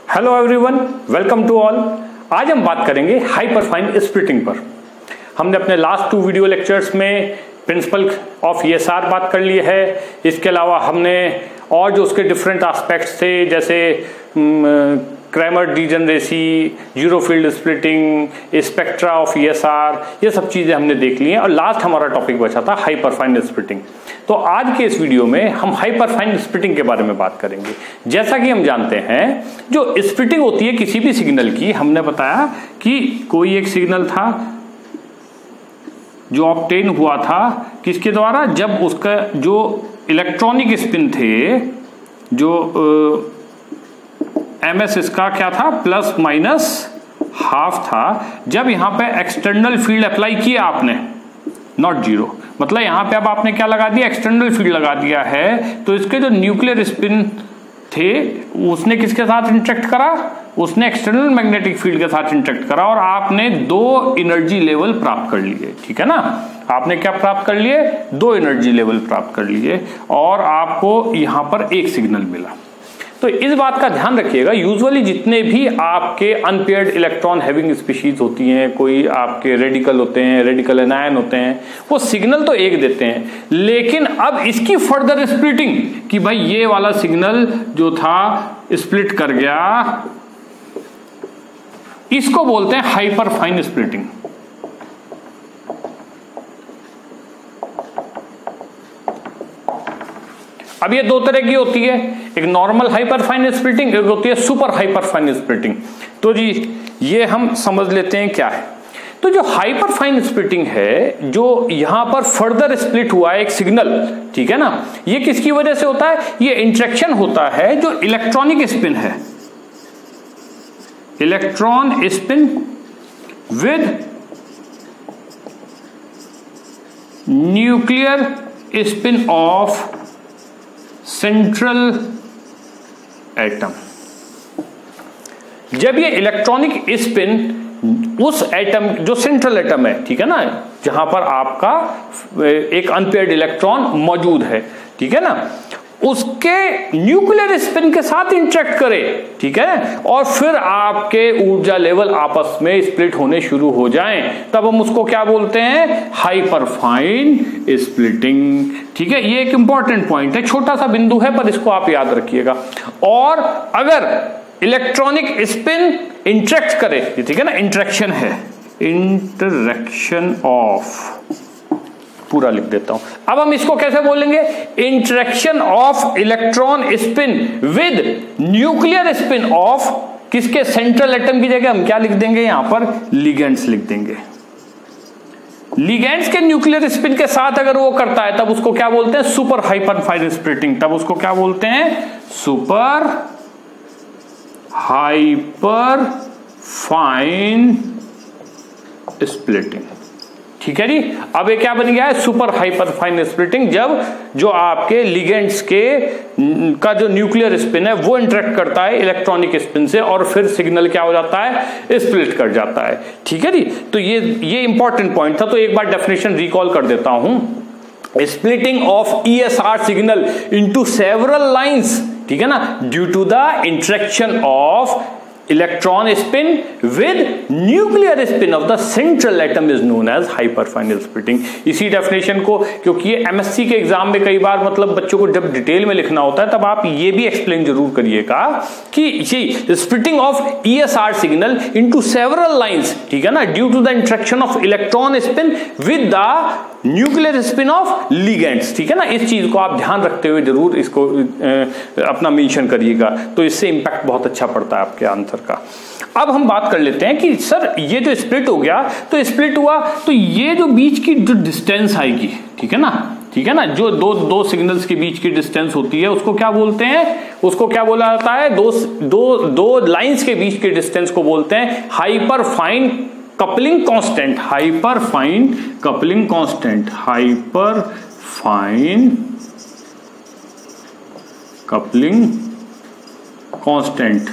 Hello everyone, welcome to all. आज हम बात करेंगे हाइपरफाइन स्प्लिटिंग पर। हमने अपने लास्ट 2 वीडियो लेक्चर्स में प्रिंसिपल ऑफ ईएसआर बात कर ली है। इसके अलावा हमने और जो उसके डिफरेंट एस्पेक्ट्स थे, जैसे Cramer degeneracy, zero field splitting, spectra of ESR, ये सब चीज़ें हमने देख ली हैं। और लास्ट हमारा टॉपिक बचा था हाइपरफाइन स्प्लिटिंग। तो आज के इस वीडियो में हम हाइपरफाइन स्प्लिटिंग के बारे में बात करेंगे। जैसा कि हम जानते हैं, जो स्प्लिटिंग होती है किसी भी सिग्नल की, हमने बताया कि कोई एक सिग्नल था जो ऑब्टेन हुआ था किसके द्वारा, जब उसका जो इलेक्ट्रॉनिक स्पिन थे, जो एमएस इसका क्या था, प्लस माइनस हाफ था। जब यहां पे एक्सटर्नल फील्ड अप्लाई किया आपने, नॉट जीरो, मतलब यहां पे अब आपने क्या लगा दिया, एक्सटर्नल फील्ड लगा दिया है, तो इसके जो न्यूक्लियर स्पिन थे उसने किसके साथ इंटरेक्ट करा, उसने एक्सटर्नल मैग्नेटिक फील्ड के साथ इंटरेक्ट करा और आपने 2 एनर्जी लेवल प्राप्त कर लिए। ठीक है ना, आपने क्या प्राप्त कर लिए, 2 एनर्जी लेवल प्राप्त कर लिए और आपको यहां पर एक सिग्नल मिला। तो इस बात का ध्यान रखिएगा, यूजुअली जितने भी आपके अनपेयर्ड इलेक्ट्रॉन हैविंग स्पीशीज होती हैं, कोई आपके रेडिकल होते हैं, रेडिकल एनायन होते हैं, वो सिग्नल तो एक देते हैं, लेकिन अब इसकी फर्दर स्प्लिटिंग कि भाई ये वाला सिग्नल जो था स्प्लिट कर गया, इसको बोलते हैं हाइपरफाइन स्प्लिटिंग। अब ये 2 तरह की होती है, एक नॉर्मल हाइपरफाइन स्प्लिटिंग, एक होती है सुपर हाइपरफाइन स्प्लिटिंग। तो जी ये हम समझ लेते हैं क्या है। तो जो हाइपरफाइन स्प्लिटिंग है, जो यहां पर फर्दर स्प्लिट हुआ है एक सिग्नल, ठीक है ना, ये किसकी वजह से होता है, ये इंटरेक्शन होता है जो इलेक्ट्रॉनिक स्पिन है, electron spin with nuclear spin of central atom. जब ये इलेक्ट्रॉनिक स्पिन उस एटम, जो सेंट्रल एटम है, ठीक है ना, जहां पर आपका एक अनपेयर्ड इलेक्ट्रॉन मौजूद है, ठीक है ना, उसके न्यूक्लियर स्पिन के साथ इंटरेक्ट करे, ठीक है, और फिर आपके ऊर्जा लेवल आपस में स्प्लिट होने शुरू हो जाएं, तब हम उसको क्या बोलते हैं, हाइपरफाइन स्प्लिटिंग। ठीक है, ये एक इंपॉर्टेंट पॉइंट है, छोटा सा बिंदु है पर इसको आप याद रखिएगा। और अगर इलेक्ट्रॉनिक स्पिन इंटरेक्ट करे, ठीक है ना, इंटरेक्शन है, इंटरेक्शन ऑफ, पूरा लिख देता हूं। अब हम इसको कैसे बोलेंगे, interaction of electron spin with nuclear spin of किसके, सेंट्रल एटम की जगह हम क्या लिख देंगे, यहां पर लिगेंड्स लिख देंगे। लिगेंड्स के न्यूक्लियर स्पिन के साथ अगर वो करता है तब उसको क्या बोलते हैं, सुपर हाइपरफाइन स्प्लिटिंग। तब उसको क्या बोलते हैं, सुपर हाइपरफाइन स्प्लिटिंग। ठीक है जी, अब ये क्या बन गया है, सुपर हाइपरफाइन स्प्लिटिंग, जब जो आपके लिगेंड्स के का जो न्यूक्लियर स्पिन है वो इंटरेक्ट करता है इलेक्ट्रॉनिक स्पिन से और फिर सिग्नल क्या हो जाता है, स्प्लिट कर जाता है। ठीक है जी, तो ये इंपॉर्टेंट पॉइंट था, तो एक बार डेफिनेशन रिकॉल कर देता हूं। Splitting of ESR signal into several lines, ठीक है ना, due to the interaction of electron spin with nuclear spin of the central atom is known as hyperfine splitting. इसी डेफिनेशन को, क्योंकि ये एमएससी के एग्जाम में कई बार मतलब बच्चों को जब डिटेल में लिखना होता है तब आप ये भी एक्सप्लेन जरूर करिएगा कि ये splitting of ESR signal into several lines, ठीक है ना, due to the interaction of electron spin with the nuclear spin of ligands. ठीक है ना, इस चीज को आप ध्यान रखते हुए जरूर इसको अपना मेंशन करिएगा, तो इससे इंपैक्ट बहुत अच्छा पड़ता है आपके आंसर का। अब हम बात कर लेते हैं कि सर ये जो स्प्लिट हो गया, तो स्प्लिट हुआ तो ये जो बीच की जो डिस्टेंस आएगी, ठीक है ना, ठीक है ना, जो दो सिग्नल्स के बीच की डिस्टेंस होती है उसको क्या बोलते हैं, उसको क्या बोला जाता है, दो लाइंस के बीच की डिस्टेंस को बोलते हैं hyperfine coupling constant. Hyperfine coupling constant, hyperfine coupling constant,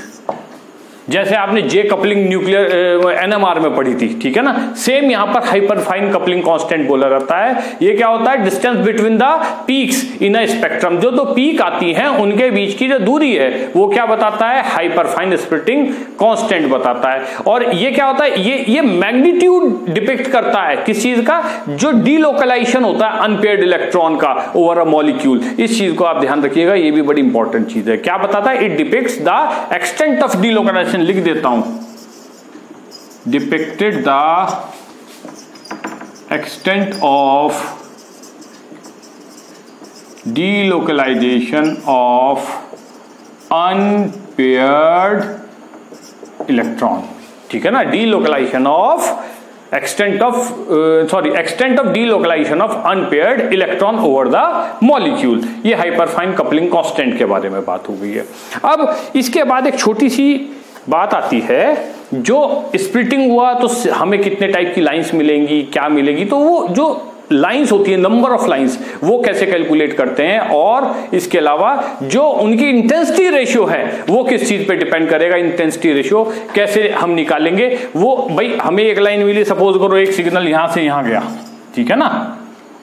जैसे आपने जे कपलिंग न्यूक्लियर एनएमआर में पढ़ी थी, ठीक है ना, सेम यहां पर हाइपरफाइन कपलिंग कांस्टेंट बोला जाता है। ये क्या होता है, distance between the peaks in a spectrum, जो दो पीक आती हैं उनके बीच की जो दूरी है वो क्या बताता है, हाइपरफाइन स्प्लिटिंग कांस्टेंट बताता है। और ये क्या होता है, ये मैग्नीट्यूड डिपिक्ट करता है किस चीज का, जो डीलोकलाइजेशन होता है अनपेयर्ड इलेक्ट्रॉन का ओवर अ मॉलिक्यूल। इस चीज को आप ध्यान रखिएगा, ये भी बड़ी इंपॉर्टेंट चीज है। क्या बताता है, it depicts the extent of delocalisation, लिख देता हूं, depicted the extent of delocalisation of unpaired electron, ठीक है ना, delocalisation of extent of delocalisation of unpaired electron over the molecule. ये हाइपरफाइन कपलिंग कांस्टेंट के बारे में बात हो गई है। अब इसके बाद एक छोटी सी बात आती है, जो स्प्लिटिंग हुआ तो हमें कितने टाइप की लाइंस मिलेंगी, क्या मिलेगी, तो वो जो लाइंस होती है, नंबर ऑफ लाइंस, वो कैसे कैलकुलेट करते हैं, और इसके अलावा जो उनकी इंटेंसिटी रेशियो है वो किस चीज पे डिपेंड करेगा, इंटेंसिटी रेशियो कैसे हम निकालेंगे। वो भाई हमें एक लाइन मिली, सपोज करो एक सिग्नल यहां से यहां गया, ठीक है ना,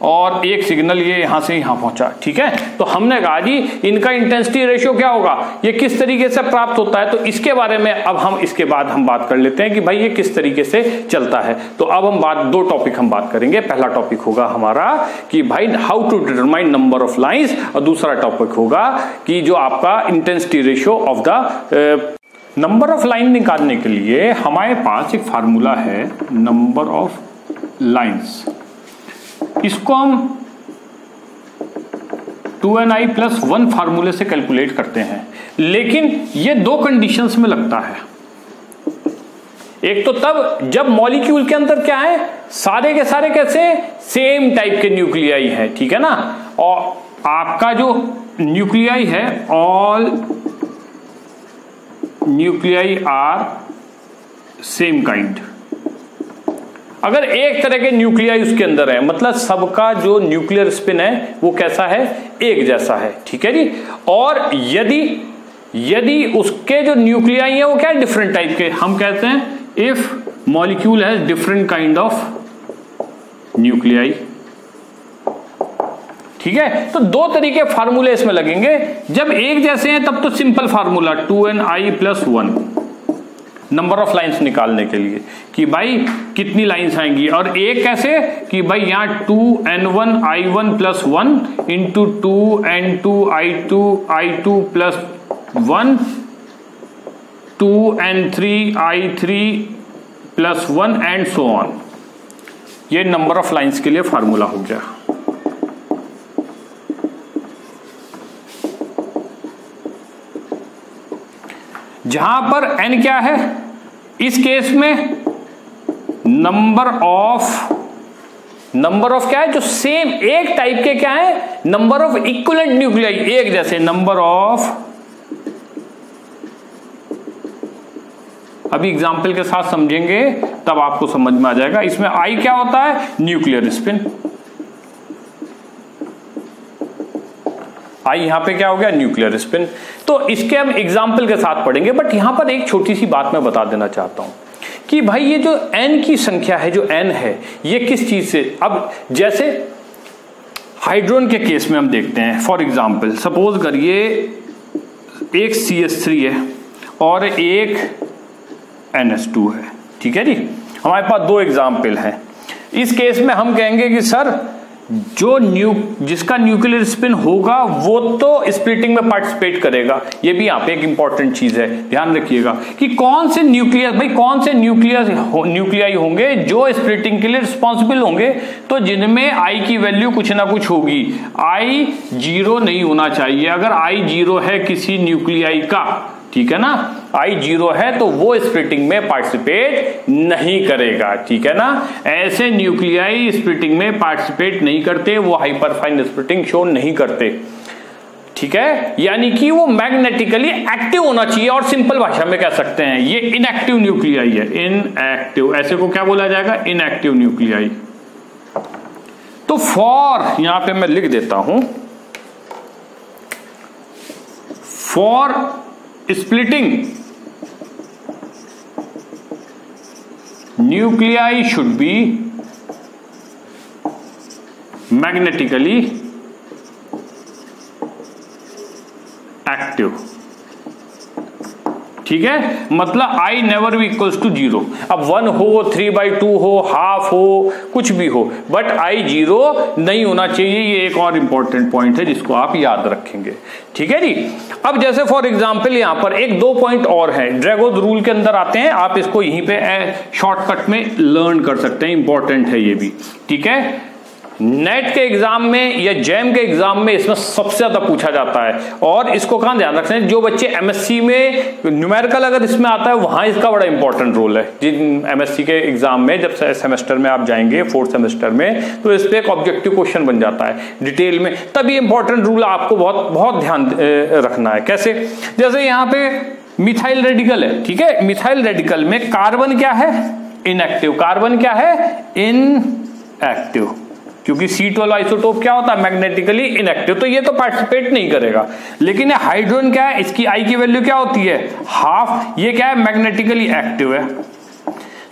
और एक सिग्नल ये यहां से यहां पहुंचा, ठीक है, तो हमने कहा जी इनका इंटेंसिटी रेशियो क्या होगा, ये किस तरीके से प्राप्त होता है। तो इसके बारे में अब हम इसके बाद हम बात कर लेते हैं कि भाई ये किस तरीके से चलता है। तो अब हम दो टॉपिक हम बात करेंगे। पहला टॉपिक होगा हमारा कि भाई how to determine number of lines, और दूसरा टॉपिक होगा कि जो आपका intensity ratio of the number of line निकालने के लिए हमारे पास एक फार्मूला है, नंबर ऑफ लाइंस। इसको हम 2ni+1 फार्मूले से कैलकुलेट करते हैं, लेकिन ये दो कंडीशंस में लगता है। एक तो तब जब मॉलिक्यूल के अंदर क्या है, सारे के सारे कैसे सेम टाइप के न्यूक्लियाई है, ठीक है ना, और आपका जो न्यूक्लियाई है, all nuclei are same kind. अगर एक तरह के न्यूक्लियाई उसके अंदर है, मतलब सबका जो न्यूक्लियर स्पिन है वो कैसा है, एक जैसा है, ठीक है जी। और यदि उसके जो न्यूक्लियाई है वो क्या है, डिफरेंट टाइप के, हम कहते हैं if molecule has different kind of nuclei, ठीक है। तो दो तरीके फार्मूले इसमें लगेंगे। जब एक जैसे हैं तब तो simple formula 2ni+1 number of lines निकालने के लिए कि भाई कितनी लाइंस आएंगी, और एक कैसे कि भाई यहां 2n1i1+1 into 2n2i2+1 2n3i3+1 and so on. ये नंबर ऑफ लाइंस के लिए फार्मूला हो गया। जहां पर n क्या है, इस केस में नंबर ऑफ क्या है, जो सेम एक टाइप के क्या है, नंबर ऑफ इक्विवेलेंट न्यूक्लियाई, एक जैसे नंबर ऑफ। अभी एग्जांपल के साथ समझेंगे तब आपको समझ में आ जाएगा। इसमें I क्या होता है, न्यूक्लियर स्पिन, आई यहां पे क्या हो गया, न्यूक्लियर स्पिन। तो इसके हम एग्जाम्पल के साथ पढ़ेंगे, बट यहां पर एक छोटी सी बात मैं बता देना चाहता हूं कि भाई ये जो n की संख्या है, जो n है, ये किस चीज से, अब जैसे हाइड्रोजन के केस में हम देखते हैं, फॉर एग्जाम्पल सपोज करिए एक CH3 है और एक NH2 है, ठीक है जी। हमारे पास दो एग्जाम्पल हैं। इस केस में हम कहेंगे कि सर जो जिसका न्यूक्लियर स्पिन होगा वो तो स्प्लिटिंग में पार्टिसिपेट करेगा। ये भी यहाँ पे एक इंपॉर्टेंट चीज है, ध्यान रखिएगा कि कौन से न्यूक्लियाई होंगे जो स्प्लिटिंग के लिए रिस्पॉन्सिबल होंगे। तो जिनमें I की वैल्यू कुछ ना कुछ होगी। I 0 नहीं होना चाहिए। अगर I 0 है किसी न्यूक्लियाई का, ठीक है ना, I 0 है तो वो स्प्लिटिंग में पार्टिसिपेट नहीं करेगा, ठीक है ना। ऐसे न्यूक्लियाई स्प्लिटिंग में पार्टिसिपेट नहीं करते, वो हाइपरफाइन स्प्लिटिंग शो नहीं करते, ठीक है। यानी कि वो मैग्नेटिकली एक्टिव होना चाहिए, और सिंपल भाषा में कह सकते हैं ये इनएक्टिव न्यूक्लियाई है, इनएक्टिव। ऐसे को क्या बोला जाएगा, इनएक्टिव न्यूक्लियाई। तो फॉर, यहां पे मैं लिख देता हूं, for splitting nuclei should be magnetically active. ठीक है, मतलब I never be equals to 0। अब 1 हो, 3/2 हो, हाफ हो, कुछ भी हो, बट I 0 नहीं होना चाहिए। ये एक और इंपॉर्टेंट पॉइंट है जिसको आप याद रखेंगे। ठीक है जी। अब जैसे फॉर एग्जांपल यहां पर एक दो पॉइंट और हैं, ड्रैगोन रूल के अंदर आते हैं, आप इसको यहीं पे शॉर्टकट में लर्न कर सकते हैं, इंपॉर्टेंट है ये भी। ठीक है, नेट के एग्जाम में या जैम के एग्जाम में इसमें सबसे ज्यादा पूछा जाता है, और इसको कहां ध्यान रखते हैं, जो बच्चे एमएससी में न्यूमेरिकल अगर इसमें आता है वहां इसका बड़ा इंपॉर्टेंट रोल है। जिन एमएससी के एग्जाम में जब सेमेस्टर में आप जाएंगे 4th सेमेस्टर में, तो इस पे एक ऑब्जेक्टिव क्वेश्चन बन जाता है डिटेल में, तभी इंपॉर्टेंट रूल आपको बहुत बहुत ध्यान रखना है। कैसे, जैसे यहाँ पे मिथाइल रेडिकल है। ठीक है, मिथाइल रेडिकल में कार्बन क्या है, इनएक्टिव। कार्बन क्या है, इनएक्टिव, क्योंकि C12 आइसोटोप क्या होता है, मैग्नेटिकली इनएक्टिव, तो ये तो पार्टिसिपेट नहीं करेगा। लेकिन ये हाइड्रोजन क्या है, इसकी I की वैल्यू क्या होती है, हाफ, ये क्या है, मैग्नेटिकली एक्टिव है,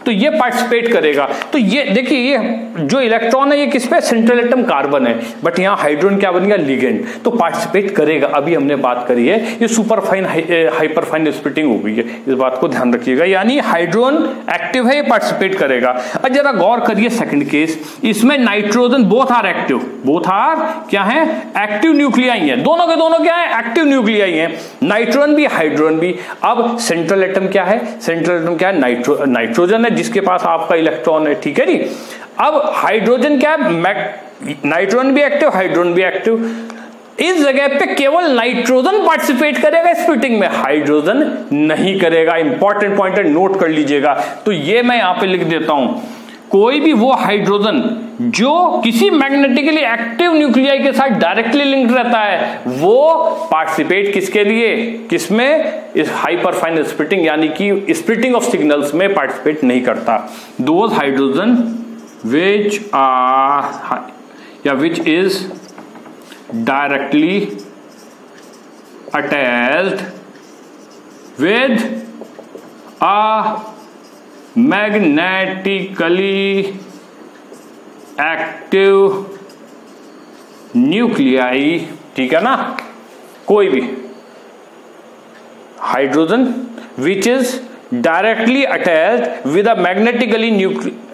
तो ये पार्टिसिपेट करेगा। तो ये देखिए, ये जो इलेक्ट्रॉन है ये किस पे, सेंट्रल एटम कार्बन है, बट यहाँ हाइड्रोजन क्या बन गया, लिगेंड, तो पार्टिसिपेट करेगा। अभी हमने बात करी है, ये super fine hyper fine splitting हो गई है, इस बात को ध्यान रखिएगा। यानी हाइड्रोजन एक्टिव है, ये पार्टिसिपेट करेगा। अब जरा गौर करिए सेकंड केस, इसमें nitrogen both are active, both are क्या है, एक्टिव न्यूक्लियाई है, दोनों के दोनों क्या है, एक्टिव न्यूक्लियाई है, नाइट्रोजन भी हाइड्रोजन भी। अब सेंट्रल एटम क्या है, सेंट्रल एटम क्या है, नाइट्रोजन है, जिसके पास आपका इलेक्ट्रॉन है। ठीक है जी। अब हाइड्रोजन क्या है, नाइट्रोजन भी एक्टिव, हाइड्रोजन भी एक्टिव। इस जगह पे केवल नाइट्रोजन पार्टिसिपेट करेगा स्प्लिटिंग में, हाइड्रोजन नहीं करेगा। इंपॉर्टेंट पॉइंट है, नोट कर लीजिएगा। तो ये मैं यहां पे लिख देता हूं, कोई भी वो हाइड्रोजन जो किसी मैग्नेटिकली एक्टिव न्यूक्लियाई के साथ डायरेक्टली लिंक्ड रहता है, वो पार्टिसिपेट किसके लिए, किसमें, इस हाइपरफाइन स्प्लिटिंग, यानी कि स्प्लिटिंग ऑफ सिग्नल्स में पार्टिसिपेट नहीं करता। दोज हाइड्रोजन विच आर या which is directly attached with a magnetically active nuclei. ठीक है ना, कोई भी hydrogen which is directly attached with a magnetically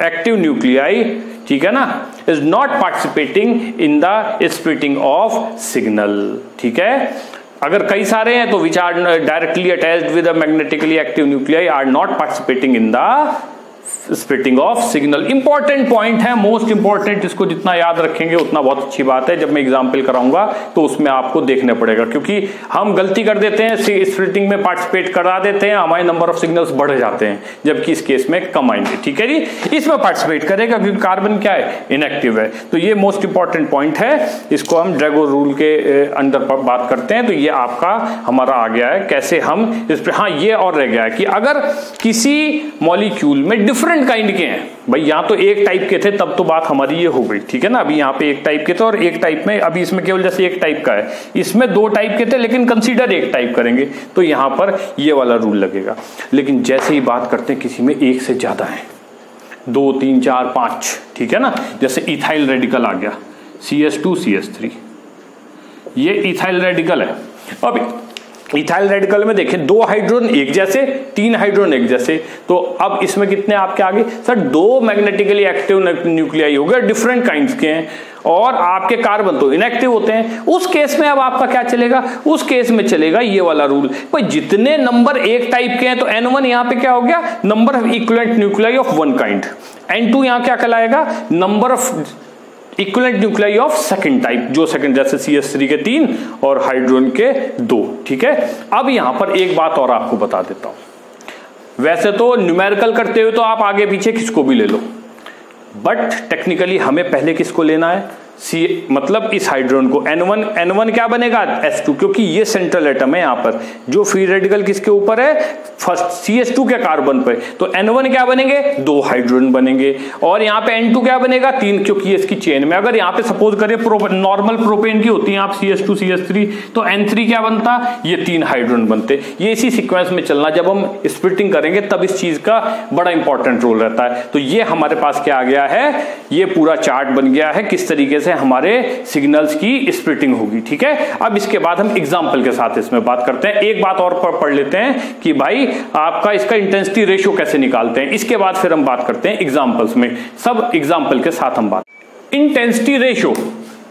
active nuclei, ठीक है ना, is not participating in the splitting of signal. ठीक है, अगर कई सारे हैं तो which are directly attached with a magnetically active nuclei are not participating in the splitting of signal. Important point है, मोस्ट इंपॉर्टेंट, इसको जितना याद रखेंगे उतना बहुत अच्छी बात है। जब मैं एग्जांपल कराऊंगा तो उसमें आपको देखना पड़ेगा, क्योंकि हम गलती कर देते हैं, स्प्लिटिंग में पार्टिसिपेट करा देते हैं, हमारे नंबर ऑफ सिग्नल्स बढ़ जाते हैं, जबकि इस केस में कम आएंगे। ठीक है जी, इसमें पार्टिसिपेट करेगा क्योंकि कार्बन क्या है, इनएक्टिव है। तो ये मोस्ट इंपॉर्टेंट पॉइंट है, इसको हम ड्रैगो रूल के अंदर बात करते हैं। तो ये आपका हमारा आ गया है, कैसे हम इस पर, हाँ ये और रह गया है कि अगर किसी मॉलिक्यूल में डिफरेंट काइंड के हैं, भाई यहां तो एक टाइप के थे तब तो बात हमारी ये हो गई। ठीक है ना, अभी यहाँ पे एक टाइप के थे और एक टाइप में, अभी इसमें केवल जैसे एक टाइप का है, इसमें दो टाइप के थे लेकिन कंसीडर एक टाइप करेंगे, तो यहां पर ये वाला रूल लगेगा। लेकिन जैसे ही बात करते हैं किसी में एक से ज्यादा है, 2 3 4 5, ठीक है ना, जैसे इथाइल रेडिकल आ गया, CH2 CH3, ये इथाइल रेडिकल है। अब इथाइल रेडिकल में देखें 2 हाइड्रोजन एक जैसे, 3 हाइड्रोजन एक जैसे, तो अब इसमें कितने आपके आगे, सर 2 मैग्नेटिकली एक्टिव न्यूक्लियाई हो गए, डिफरेंट काइंड्स के हैं, और आपके कार्बन तो इनएक्टिव होते हैं। उस केस में अब आपका क्या चलेगा, उस केस में चलेगा ये वाला रूल, भाई जितने नंबर एक टाइप के हैं तो N1 यहां पे क्या हो गया, number of equivalent nuclei of one kind, N2 यहां क्या कहलाएगा, number of equivalent nuclei of second type, जो सेकंड, जैसे CH3 के 3 और हाइड्रोजन के 2। ठीक है, अब यहां पर एक बात और आपको बता देता हूं, वैसे तो न्यूमेरिकल करते हुए तो आप आगे पीछे किसको भी ले लो, बट टेक्निकली हमें पहले किसको लेना है, मतलब इस हाइड्रोजन को N1 क्या बनेगा H2, क्योंकि ये सेंट्रल एटम है यहाँ पर, जो फ्री रेडिकल किसके ऊपर है, फर्स्ट CH2 के कार्बन पे, तो N1 क्या बनेंगे, 2 हाइड्रोजन बनेंगे, और यहाँ पे N2 क्या बनेगा, 3, क्योंकि ये इसकी चेन में, अगर यहाँ पे सपोज करिए नॉर्मल प्रोपेन की होती है आप CH2 CH3, तो N3 क्या बनता, ये 3 हाइड्रोजन बनते। ये इसी सीक्वेंस में चलना, जब हम स्प्लिटिंग करेंगे तब इस चीज का बड़ा इंपॉर्टेंट रोल रहता है। तो ये हमारे पास क्या आ गया है, ये पूरा चार्ट बन गया है किस तरीके से हमारे सिग्नल्स की स्प्लिटिंग होगी। ठीक है, अब इसके बाद हम एग्जांपल के साथ इसमें बात करते हैं। एक बात और पढ़ लेते हैं कि भाई आपका इसका इंटेंसिटी रेशियो कैसे निकालते हैं, इसके बाद फिर हम बात करते हैं एग्जांपल्स में, सब एग्जांपल के साथ हम बात। इंटेंसिटी रेशियो,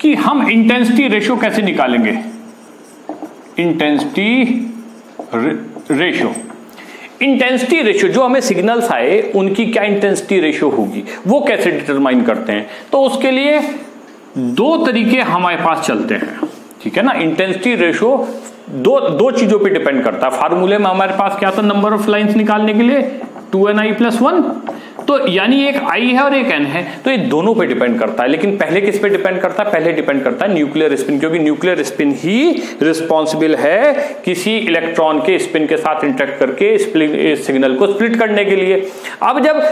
कि हम इंटेंसिटी रेशियो कैसे निकालेंगे, इंटेंसिटी रेशियो, इंटेंसिटी रेशियो जो हमें सिग्नल्स आए उनकी क्या इंटेंसिटी रेशियो होगी, वो कैसे डिटरमाइन करते हैं। तो उसके लिए 2 तरीके हमारे पास चलते हैं। ठीक है ना, इंटेंसिटी रेशियो दो चीजों पे डिपेंड करता है। फार्मूले में हमारे पास क्या था नंबर ऑफ लाइंस निकालने के लिए, 2ni+1, तो यानी एक i है और एक n है, तो ये दोनों पे डिपेंड करता है। लेकिन पहले किस पे डिपेंड करता है, पहले डिपेंड करता है न्यूक्लियर स्पिन, क्योंकि न्यूक्लियर स्पिन ही रिस्पॉन्सिबल है किसी इलेक्ट्रॉन के स्पिन के साथ इंटरेक्ट करके सिग्नल को स्प्लिट करने के लिए। अब जब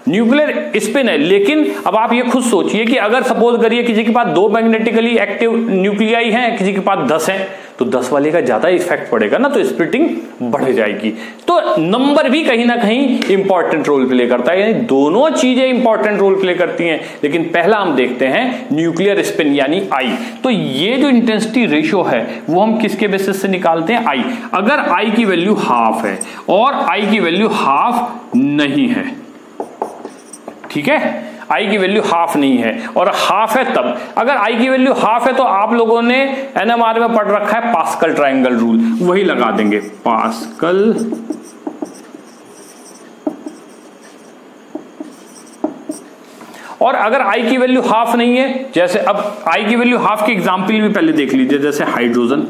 न्यूक्लियर स्पिन है, लेकिन अब आप ये खुद सोचिए कि अगर सपोज करिए किसी के पास 2 मैग्नेटिकली एक्टिव न्यूक्लियाई हैं, किसी के पास 10 हैं, तो 10 वाले का ज्यादा इफेक्ट पड़ेगा ना, तो स्प्लिटिंग बढ़ जाएगी। तो नंबर भी कहीं ना कहीं इंपॉर्टेंट रोल प्ले करता है, यानी दोनों चीजें इंपॉर्टेंट रोल प्ले करती हैं। लेकिन पहला हम देखते हैं न्यूक्लियर स्पिन यानी I। तो ये जो इंटेंसिटी रेशियो है वो हम किसके बेसिस से निकालते हैं, I। अगर I की वैल्यू हाफ है और I की वैल्यू हाफ नहीं है, ठीक है, I की वैल्यू हाफ नहीं है और हाफ है तब, अगर I की वैल्यू हाफ है तो आप लोगों ने NMR में पढ़ रखा है पास्कल ट्रायंगल रूल, वही लगा देंगे, पास्कल और अगर I की वैल्यू हाफ नहीं है, जैसे अब I की वैल्यू हाफ की एग्जांपल भी पहले देख लीजिए, जैसे हाइड्रोजन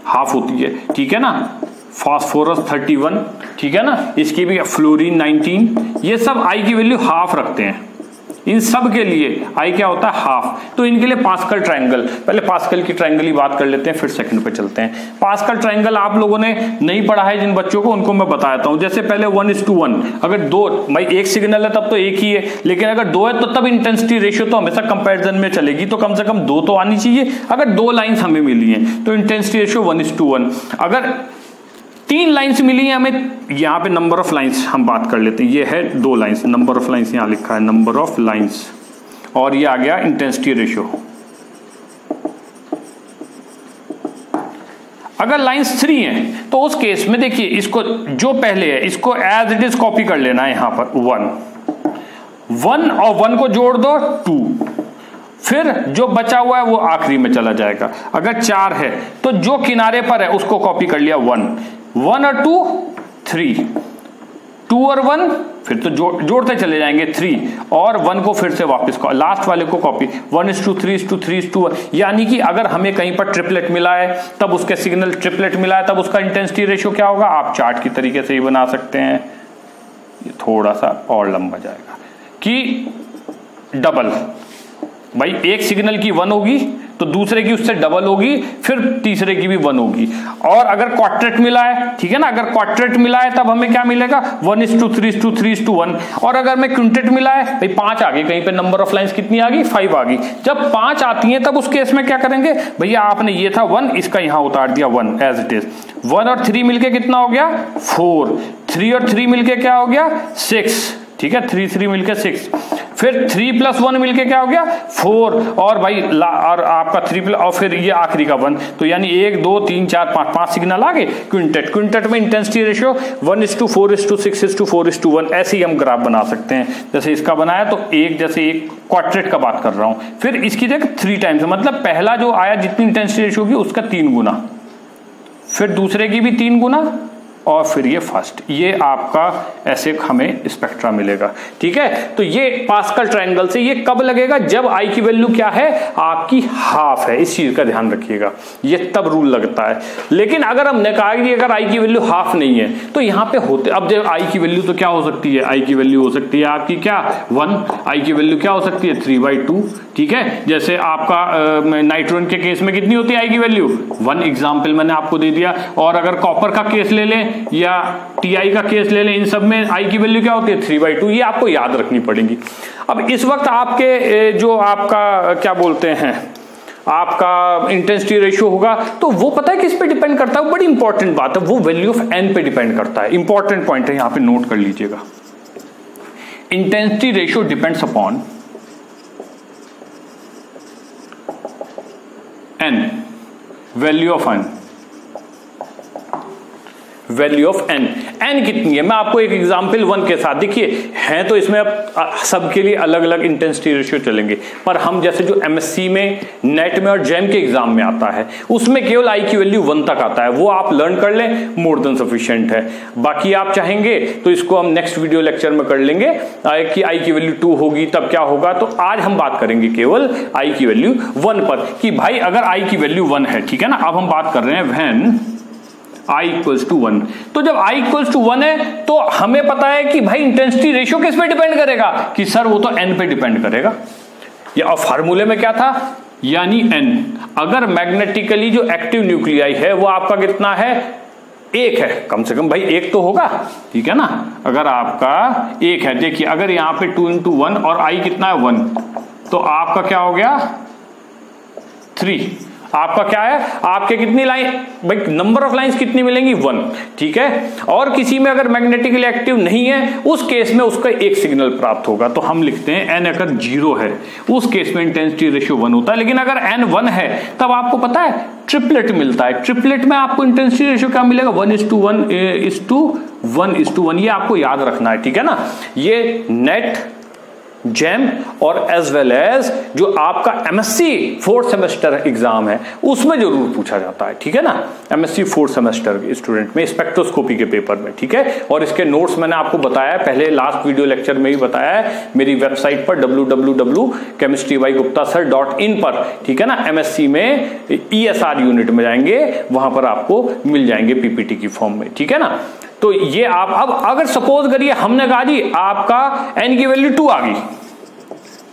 हाफ होती है, ठीक है ना, फास्फोरस 31, ठीक है ना, इसकी भी फ्लोरीन 19, ये सब I की वैल्यू हाफ रखते हैं। इन सब के लिए I क्या होता है, हाफ। तो इनके लिए पास्कल ट्रायंगल, पहले पास्कल की ट्रायंगल ही बात कर लेते हैं, फिर सेकंड पे चलते हैं। पास्कल ट्रायंगल आप लोगों ने नहीं पढ़ा है, जिन बच्चों को उनको मैं बता देता हूं। जैसे पहले 1:1, अगर 2 भाई एक सिग्नल है तब तो एक ही है, लेकिन अगर 2 है तो तब इंटेंसिटी रेशियो तो हमेशा कंपैरिजन में चलेगी, तो कम से कम 2 तो आनी चाहिए। अगर 2 लाइन्स हमें मिली हैं तो इंटेंसिटी रेशियो 1:1। अगर 3 लाइंस मिली है हमें, यहां पे नंबर ऑफ लाइंस हम बात कर लेते हैं, ये है 2 लाइंस, नंबर ऑफ लाइंस यहां लिखा है, नंबर ऑफ लाइंस, और ये आ गया इंटेंसिटी रेशियो। अगर लाइंस 3 हैं तो उस केस में देखिए, इसको जो पहले है इसको एज इट इज कॉपी कर लेना है, यहां पर 1 और 1 को जोड़ दो 2, फिर जो बचा हुआ है वो आखिरी में चला जाएगा। अगर 4 है तो जो किनारे पर है उसको कॉपी कर लिया 1 और 2 3, 2 और 1 फिर तो जोड़ते चले जाएंगे 3 और 1 को फिर से वापस लास्ट वाले को कॉपी 1:3:3:1। यानी कि अगर हमें कहीं पर ट्रिपलेट मिला है तब उसके सिग्नल ट्रिपलेट मिला है तब उसका इंटेंसिटी रेशियो क्या होगा, आप चार्ट की तरीके से ही बना सकते हैं। ये थोड़ा सा और लंबा जाएगा कि डबल, भाई एक सिग्नल की 1 होगी तो दूसरे की उससे डबल होगी, फिर तीसरे की भी 1 होगी। और अगर क्वाड्रेट मिला है, ठीक है ना, अगर क्वाड्रेट मिला है तब हमें क्या मिलेगा 1:3:3:1। और अगर मैं क्विंटेट मिला है, भाई 5 आ गई, कहीं पे नंबर ऑफ लाइंस कितनी आ गई 5 आ गई। जब 5 आती हैं तब उस केस में क्या करेंगे, भैया आपने ये था 1, इसका यहां उतार दिया 1 एज इट इज। 1 और 3 मिलके कितना हो गया 4, 3 और 3 मिलके क्या हो गया 6, ठीक है, 3 मिलके 6, फिर 3 + 1 मिलके क्या हो गया 4, और भाई और आपका 3 और फिर ये आखिरी का 1, तो यानी 1 2 3 4 5 सिग्नल आ गए। क्विंटेट में इंटेंसिटी रेशियो 1:4:6:4:1, ऐसे ही हम ग्राफ बना सकते हैं। जैसे इसका बनाया तो जैसे एक क्वाड्रेट का बात कर रहा हूं, फिर इसकी जगह 3 टाइम्स, मतलब पहला जो आया जितनी इंटेंसिटी रेशियो होगी उसका 3 गुना, फिर दूसरे की भी 3 गुना और फिर ये फर्स्ट, ये आपका ऐसे हमें स्पेक्ट्रा मिलेगा। ठीक है, तो ये पास्कल ट्रायंगल से ये कब लगेगा, जब आई की वैल्यू क्या है आपकी हाफ है, इस चीज का ध्यान रखिएगा, ये तब रूल लगता है। लेकिन अगर हमने कहा कि अगर आई की वैल्यू हाफ नहीं है तो यहां पे होते, अब जब आई की वैल्यू तो क्या हो सकती है, आई की वैल्यू हो सकती है आपकी क्या 1, आई की वैल्यू क्या हो सकती है 3/2। ठीक है, जैसे आपका नाइट्रोजन के केस में कितनी होती है आई की वैल्यू 1, एग्जाम्पल मैंने आपको दे दिया। और अगर कॉपर का केस ले लें या टीआई का केस ले लें, इन सब में आई की वैल्यू क्या होती है 3/2, ये आपको याद रखनी पड़ेगी। अब इस वक्त आपके जो आपका क्या बोलते हैं आपका इंटेंसिटी रेशियो होगा, तो वो पता है किस पे डिपेंड करता है, बड़ी इंपॉर्टेंट बात है, वो वैल्यू ऑफ एन पे डिपेंड करता है। इंपॉर्टेंट पॉइंट है, यहां पे नोट कर लीजिएगा। Intensity ratio depends upon N, value of N, value of N, N कितनी है, मैं आपको एक एग्जांपल 1 के साथ, देखिए हैं तो इसमें अब सबके लिए अलग अलग इंटेंसिटी रेशियो चलेंगे, पर हम जैसे जो एमएससी में, नेट में और जैम के एग्जाम में आता है उसमें केवल आई की वैल्यू 1 तक आता है, वो आप लर्न कर लें, मोर देन सफिशिएंट है। बाकी आप चाहेंगे तो इसको हम नेक्स्ट वीडियो लेक्चर में कर लेंगे कि आई की वैल्यू 2 होगी तब क्या होगा। तो आज हम बात करेंगे केवल आई की वैल्यू 1 पर, कि भाई अगर आई की वैल्यू 1 है, ठीक है ना, अब हम बात कर रहे हैं व्हेन I इक्वल्स टू 1, तो जब I इक्वल्स टू 1 है तो हमें पता है कि भाई इंटेंसिटी रेशियो किस पे डिपेंड करेगा, कि सर वो तो n पे डिपेंड करेगा। या फार्मूले में क्या था, यानी n, अगर मैग्नेटिकली जो एक्टिव न्यूक्लियाई है वो आपका कितना है 1 है, कम से कम भाई 1 तो होगा, ठीक है ना। अगर आपका 1 है, देखिए अगर यहां पे 2 × 1 और I कितना है 1, तो आपका क्या हो गया 3, आपका क्या है, आपके कितनी लाइन, भाई नंबर ऑफ लाइंस कितनी मिलेंगी 1, ठीक है। और किसी में अगर मैग्नेटिकली एक्टिव नहीं है उस केस में उसका एक सिग्नल प्राप्त होगा, तो हम लिखते हैं n अगर 0 है उस केस में इंटेंसिटी रेशियो 1 होता है। लेकिन अगर n 1 है तब आपको पता है ट्रिपलेट मिलता है, ट्रिपलेट में आपको इंटेंसिटी रेशियो क्या मिलेगा 1:1:1:1, ये आपको याद रखना है, ठीक है ना। ये नेट, जैम और एज वेल एज जो आपका एमएससी 4th सेमेस्टर एग्जाम है उसमें जरूर पूछा जाता है, ठीक है ना, एमएससी 4th सेमेस्टर स्टूडेंट में स्पेक्ट्रोस्कोपी के पेपर में, ठीक है। और इसके नोट्स मैंने आपको बताया है, पहले लास्ट वीडियो लेक्चर में ही बताया है, मेरी वेबसाइट पर www.chemistrybyGuptasir.in पर, ठीक है ना। एमएससी में ESR यूनिट में जाएंगे, वहां पर आपको मिल जाएंगे पीपीटी की फॉर्म में, ठीक है ना। तो ये आप अब अगर सपोज करिए हमने कहा जी आपका n की वैल्यू 2 आ गई,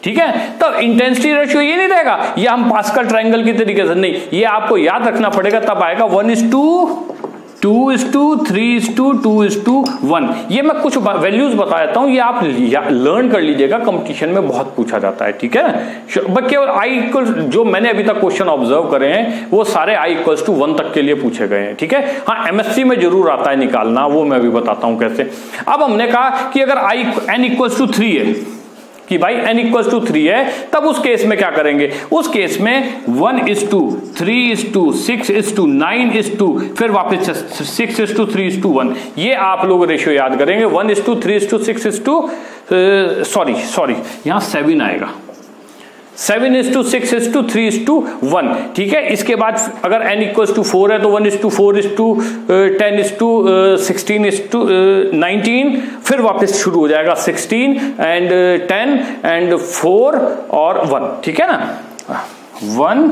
ठीक है, तो इंटेंसिटी रेशियो ये नहीं रहेगा, ये हम पास्कल ट्रायंगल की तरीके से नहीं, ये आपको याद रखना पड़ेगा, तब आएगा 1:2:3:2:1। ये मैं कुछ वैल्यूज बता देता हूं, ये आप लर्न कर लीजिएगा, कंपटीशन में बहुत पूछा जाता है, ठीक है। केवल I इक्वल, जो मैंने अभी तक क्वेश्चन ऑब्जर्व करे हैं वो सारे I इक्वल्स टू 1 तक के लिए पूछे गए हैं, ठीक है। हाँ, एमएससी में जरूर आता है निकालना, वो मैं भी बताता हूं कैसे। अब हमने कहा कि अगर n इक्वल्स टू 3 है, कि भाई n इक्वल्स टू 3 है, तब उस केस में क्या करेंगे, उस केस में 1:3:6:9, फिर वापस 6:3:1, ये आप लोग रेशियो याद करेंगे। 1:3:6 सॉरी यहां 7 आएगा, 7:6:3:1, ठीक है। इसके बाद अगर n इक्वल्स टू 4 है तो 1:4:10:16:19, फिर वापस शुरू हो जाएगा 16 एंड 10 एंड 4 और 1, ठीक है ना। 1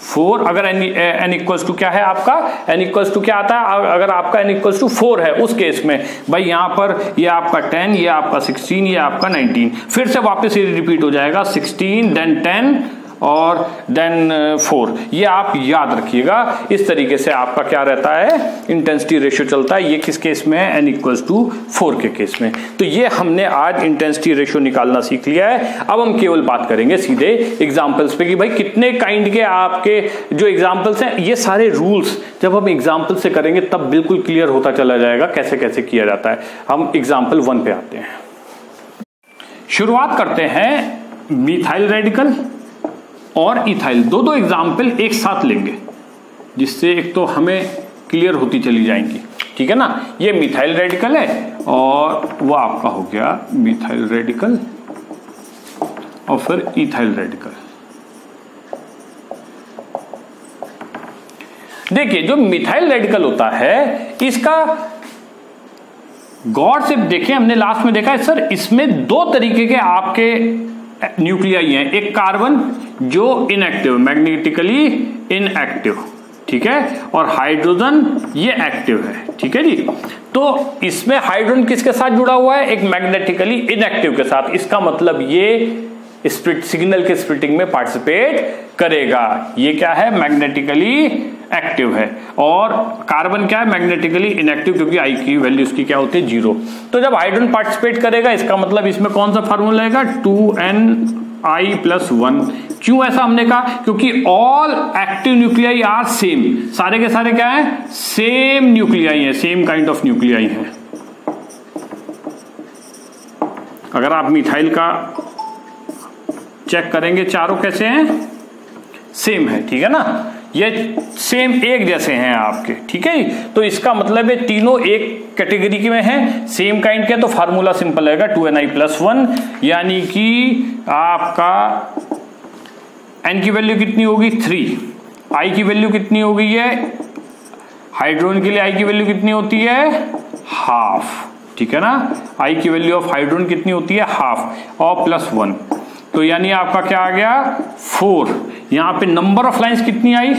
4, अगर n इक्वल्स टू क्या है आपका, n इक्वल्स टू क्या आता है, अगर आपका n इक्वल्स टू 4 है उस केस में भाई यहां पर ये आपका 10, ये आपका 16, ये आपका 19, फिर से वापस ये रिपीट हो जाएगा 16 देन 10 और देन 4, ये आप याद रखिएगा। इस तरीके से आपका क्या रहता है, इंटेंसिटी रेशियो चलता है। ये किस केस में है, n इक्वल्स टू 4 के केस में। तो ये हमने आज इंटेंसिटी रेशियो निकालना सीख लिया है। अब हम केवल बात करेंगे सीधे एग्जाम्पल्स पे कि भाई कितने काइंड के आपके जो एग्जाम्पल्स हैं, ये सारे रूल्स जब हम एग्जाम्पल से करेंगे तब बिल्कुल क्लियर होता चला जाएगा कैसे कैसे किया जाता है। हम एग्जाम्पल 1 पे आते हैं, शुरुआत करते हैं मिथाइल रेडिकल और इथाइल, दो एग्जाम्पल एक साथ लेंगे जिससे एक तो हमें क्लियर होती चली जाएंगी, ठीक है ना। ये मिथाइल रेडिकल है और वो आपका हो गया मिथाइल रेडिकल और फिर इथाइल रेडिकल। देखिए जो मिथाइल रेडिकल होता है इसका गौर से देखें, हमने लास्ट में देखा है सर इसमें दो तरीके के आपके न्यूक्लियाई हैं, एक कार्बन जो इनएक्टिव, मैग्नेटिकली इनएक्टिव, ठीक है, और हाइड्रोजन ये एक्टिव है, ठीक है जी। तो इसमें हाइड्रोजन किसके साथ जुड़ा हुआ है, एक मैग्नेटिकली इनएक्टिव के साथ, इसका मतलब ये स्प्लिट सिग्नल के स्प्लिटिंग में पार्टिसिपेट करेगा। ये क्या है, मैग्नेटिकली एक्टिव है, और कार्बन क्या है, मैग्नेटिकली इनएक्टिव, क्योंकि आई की वैल्यू इसकी क्या होती है 0। तो जब हाइड्रोजन पार्टिसिपेट करेगा इसका मतलब इसमें कौन सा फार्मूला आएगा, 2ni+1। क्यों ऐसा हमने कहा, क्योंकि all active nuclei are same, सारे के सारे क्या है, सेम न्यूक्लियाई है, सेम काइंड ऑफ न्यूक्लियाई है। अगर आप मिथाइल का चेक करेंगे चारों कैसे हैं, सेम है, ठीक है ना, ये सेम एक जैसे हैं आपके, ठीक है। तो इसका मतलब है तीनों एक कैटेगरी के में हैं, सेम काइंड के, तो फार्मूला सिंपल रहेगा 2ni+1, यानी कि आपका n की वैल्यू कितनी होगी 3, i की वैल्यू कितनी हो गई है, हाइड्रोजन के लिए i की वैल्यू कितनी होती है, हाफ, ठीक है ना, i की वैल्यू ऑफ हाइड्रोजन कितनी होती है, हाफ, और +1, तो यानी आपका क्या आ गया 4। यहां पे नंबर ऑफ लाइंस कितनी आई,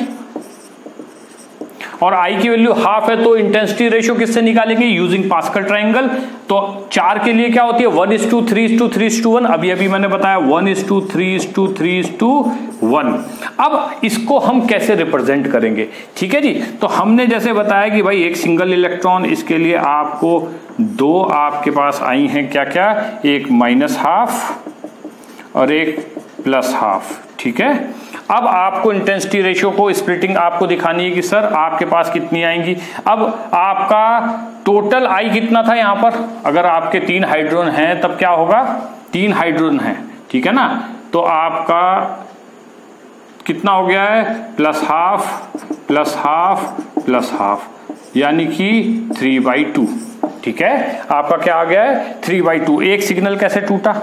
और i की वैल्यू हाफ है, तो इंटेंसिटी रेशियो किससे निकालेंगे, यूजिंग पास्कल ट्रायंगल। तो 4 के लिए क्या होती है 1:3:3:1, अभी अभी मैंने बताया 1:3:3:1। अब इसको हम कैसे रिप्रेजेंट करेंगे, ठीक है जी। तो हमने जैसे बताया कि भाई एक सिंगल इलेक्ट्रॉन, इसके लिए आपको दो आपके पास आई हैं क्या क्या, एक -½ और एक +½ ठीक है। अब आपको इंटेंसिटी रेशियो को स्प्लिटिंग आपको दिखानी है कि सर आपके पास कितनी आएंगी। अब आपका टोटल आई कितना था यहां पर, अगर आपके 3 हाइड्रोजन हैं तब क्या होगा, 3 हाइड्रोजन हैं, ठीक है ना, तो आपका कितना हो गया है, +½ +½ यानी कि 3/2, ठीक है। आपका क्या आ गया है 3/2। एक सिग्नल कैसे टूटा,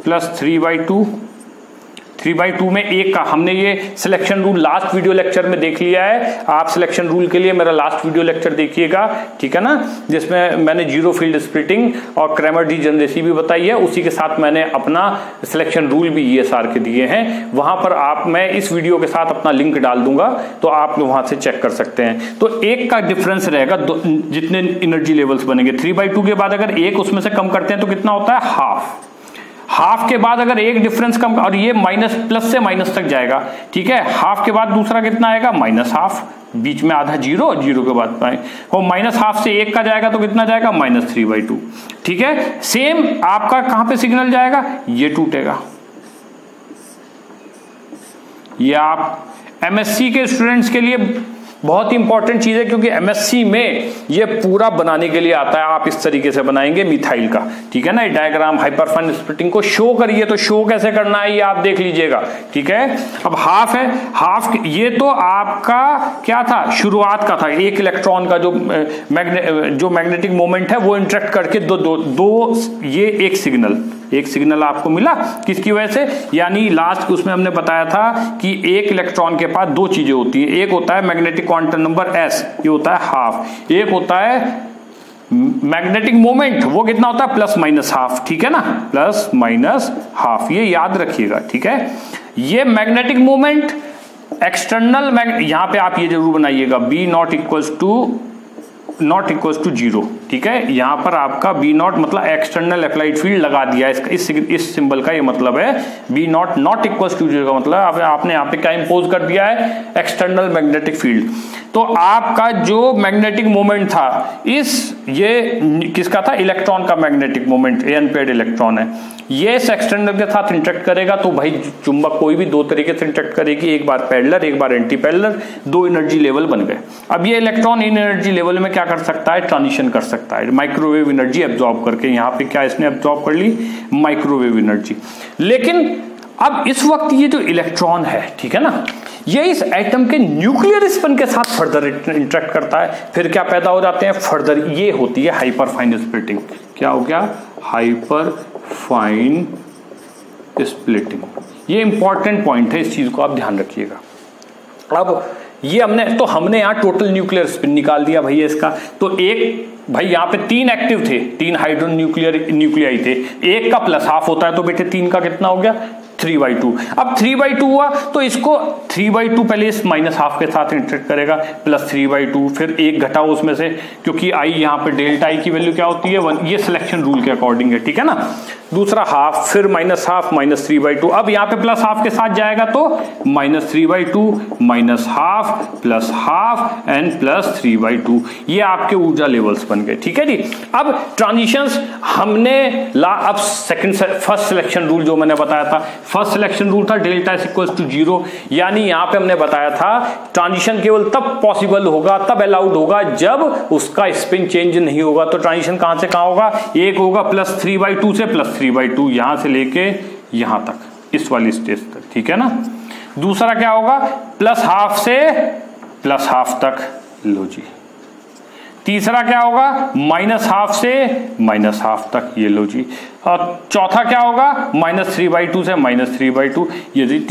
+3/2। 3/2 में एक का हमने ये selection rule last video lecture में देख लिया है। आप सिलेक्शन रूल के लिए मेरा लास्ट वीडियो लेक्चर देखिएगा, ठीक है ना, जिसमें मैंने जीरो फील्ड स्प्लिटिंग और क्रैमर डीजनरेसी भी बताई है। उसी के साथ मैंने अपना सिलेक्शन रूल भी ESR के दिए हैं। वहां पर आप, मैं इस वीडियो के साथ अपना लिंक डाल दूंगा तो आप वहां से चेक कर सकते हैं। तो एक का डिफरेंस रहेगा, जितने एनर्जी लेवल्स बनेंगे 3/2 के बाद अगर एक उसमें से कम करते हैं तो कितना होता है, हाफ के बाद अगर एक डिफरेंस कम, और ये प्लस से माइनस तक जाएगा, ठीक है। हाफ के बाद दूसरा कितना आएगा, -½ बीच में आधा 0 के बाद पाए वो -½ से एक का जाएगा तो कितना जाएगा, -3/2, ठीक है। सेम आपका कहां पे सिग्नल जाएगा, ये टूटेगा। ये आप MSc के स्टूडेंट्स के लिए बहुत ही इंपॉर्टेंट चीज है, क्योंकि MSc में ये पूरा बनाने के लिए आता है। आप इस तरीके से बनाएंगे मिथाइल का, ठीक है ना, ये डायग्राम हाइपरफाइन स्प्लिटिंग को शो करिए, तो शो कैसे करना है ये आप देख लीजिएगा, ठीक है। अब हाफ है, हाफ ये तो आपका क्या था, शुरुआत का था, एक इलेक्ट्रॉन का जो मैग्नेटिक मोमेंट है वो इंटरेक्ट करके दो ये एक सिग्नल आपको मिला, किसकी वजह से, यानी लास्ट उसमें हमने बताया था कि एक इलेक्ट्रॉन के पास दो चीजें होती है, एक होता है मैग्नेटिक क्वांटम नंबर s, ये होता है हाफ, एक होता है मैग्नेटिक मोमेंट, वो कितना होता है +-½ ठीक है ना, +-½ ये याद रखिएगा, ठीक है। ये मैग्नेटिक मोमेंट एक्सटर्नल यहां पे आप ये जरूर बनाइएगा B नॉट इक्वल्स टू 0, ठीक है। यहां पर आपका B0 मतलब एक्सटर्नल अप्लाइड फील्ड लगा दिया है, इस सिंबल का ये मतलब है B नॉट इक्वल्स टू 0 का मतलब आपने यहां पे क्या इंपोज कर दिया है, एक्सटर्नल मैग्नेटिक फील्ड। तो आपका जो मैग्नेटिक मोमेंट था, ये किसका था, इलेक्ट्रॉन का मैग्नेटिक मोमेंट, अनपेयर्ड इलेक्ट्रॉन है, ये इस एक्सटर्नल के साथ इंटरेक्ट करेगा। तो भाई चुंबक कोई भी दो तरीके से इंटरेक्ट करेगी, एक बार पैरेलल एक बार एंटी पैरेलल, दो एनर्जी लेवल बन गए। अब ये इलेक्ट्रॉन इन एनर्जी लेवल में क्या कर सकता है, ट्रांजिशन कर सकता है, माइक्रोवेव एनर्जी एब्जॉर्ब करके। यहाँ पे क्या इसने एब्जॉर्ब कर ली, माइक्रोवेव एनर्जी। लेकिन अब इस वक्त ये जो इलेक्ट्रॉन है, ठीक है ना, ये इस एटम के न्यूक्लियर स्पिन के साथ फर्दर इंटरेक्ट करता है, फिर क्या पैदा हो जाते हैं, फर्दर ये होती है हाइपरफाइन स्प्लिटिंग। क्या हो गया, हाइपरफाइन स्प्लिटिंग। ये इंपॉर्टेंट पॉइंट है, इस चीज को आप ध्यान रखिएगा। अब ये हमने यहाँ टोटल न्यूक्लियर स्पिन निकाल दिया भैया इसका। तो एक भाई यहाँ पे 3 एक्टिव थे, 3 हाइड्रोजन न्यूक्लियाई थे, एक का प्लस हाफ होता है, तो बेटे 3 का कितना हो गया 3/2। अब 3/2 हुआ तो इसको 3/2 पहले इस माइनस हाफ के साथ इंटरेक्ट करेगा, प्लस 3/2, फिर एक घटाओ उसमें से, क्योंकि आई यहाँ पे डेल्टा आई की वैल्यू क्या होती है 1, ये सिलेक्शन रूल के अकॉर्डिंग है, ठीक है ना। दूसरा हाफ, फिर माइनस हाफ, माइनस 3/2, अब यहाँ पे प्लस हाफ के साथ जाएगा तो minus 3/2 minus half plus half and plus 3/2, ये आपके ऊर्जा लेवल्स बन गए, ठीक है जी। अब ट्रांजिशंस हमने अब फर्स्ट सिलेक्शन रूल जो मैंने बताया था, फर्स्ट सिलेक्शन रूल था डेल्टा इज इक्वल टू 0, यानी यहां पे हमने बताया था ट्रांजिशन केवल तब पॉसिबल होगा, तब अलाउड होगा जब उसका स्पिन चेंज नहीं होगा। तो ट्रांजिशन कहां से कहां होगा, एक होगा प्लस 3/2 से प्लस 3/2, यहां से लेके यहां तक, इस वाली स्टेज तक, ठीक है ना। दूसरा क्या होगा, प्लस हाफ से प्लस हाफ तक, लो जी। तीसरा क्या होगा, माइनस हाफ से माइनस हाफ तक, ये लो जी। और चौथा क्या होगा, माइनस 3/2 से माइनस 3/2,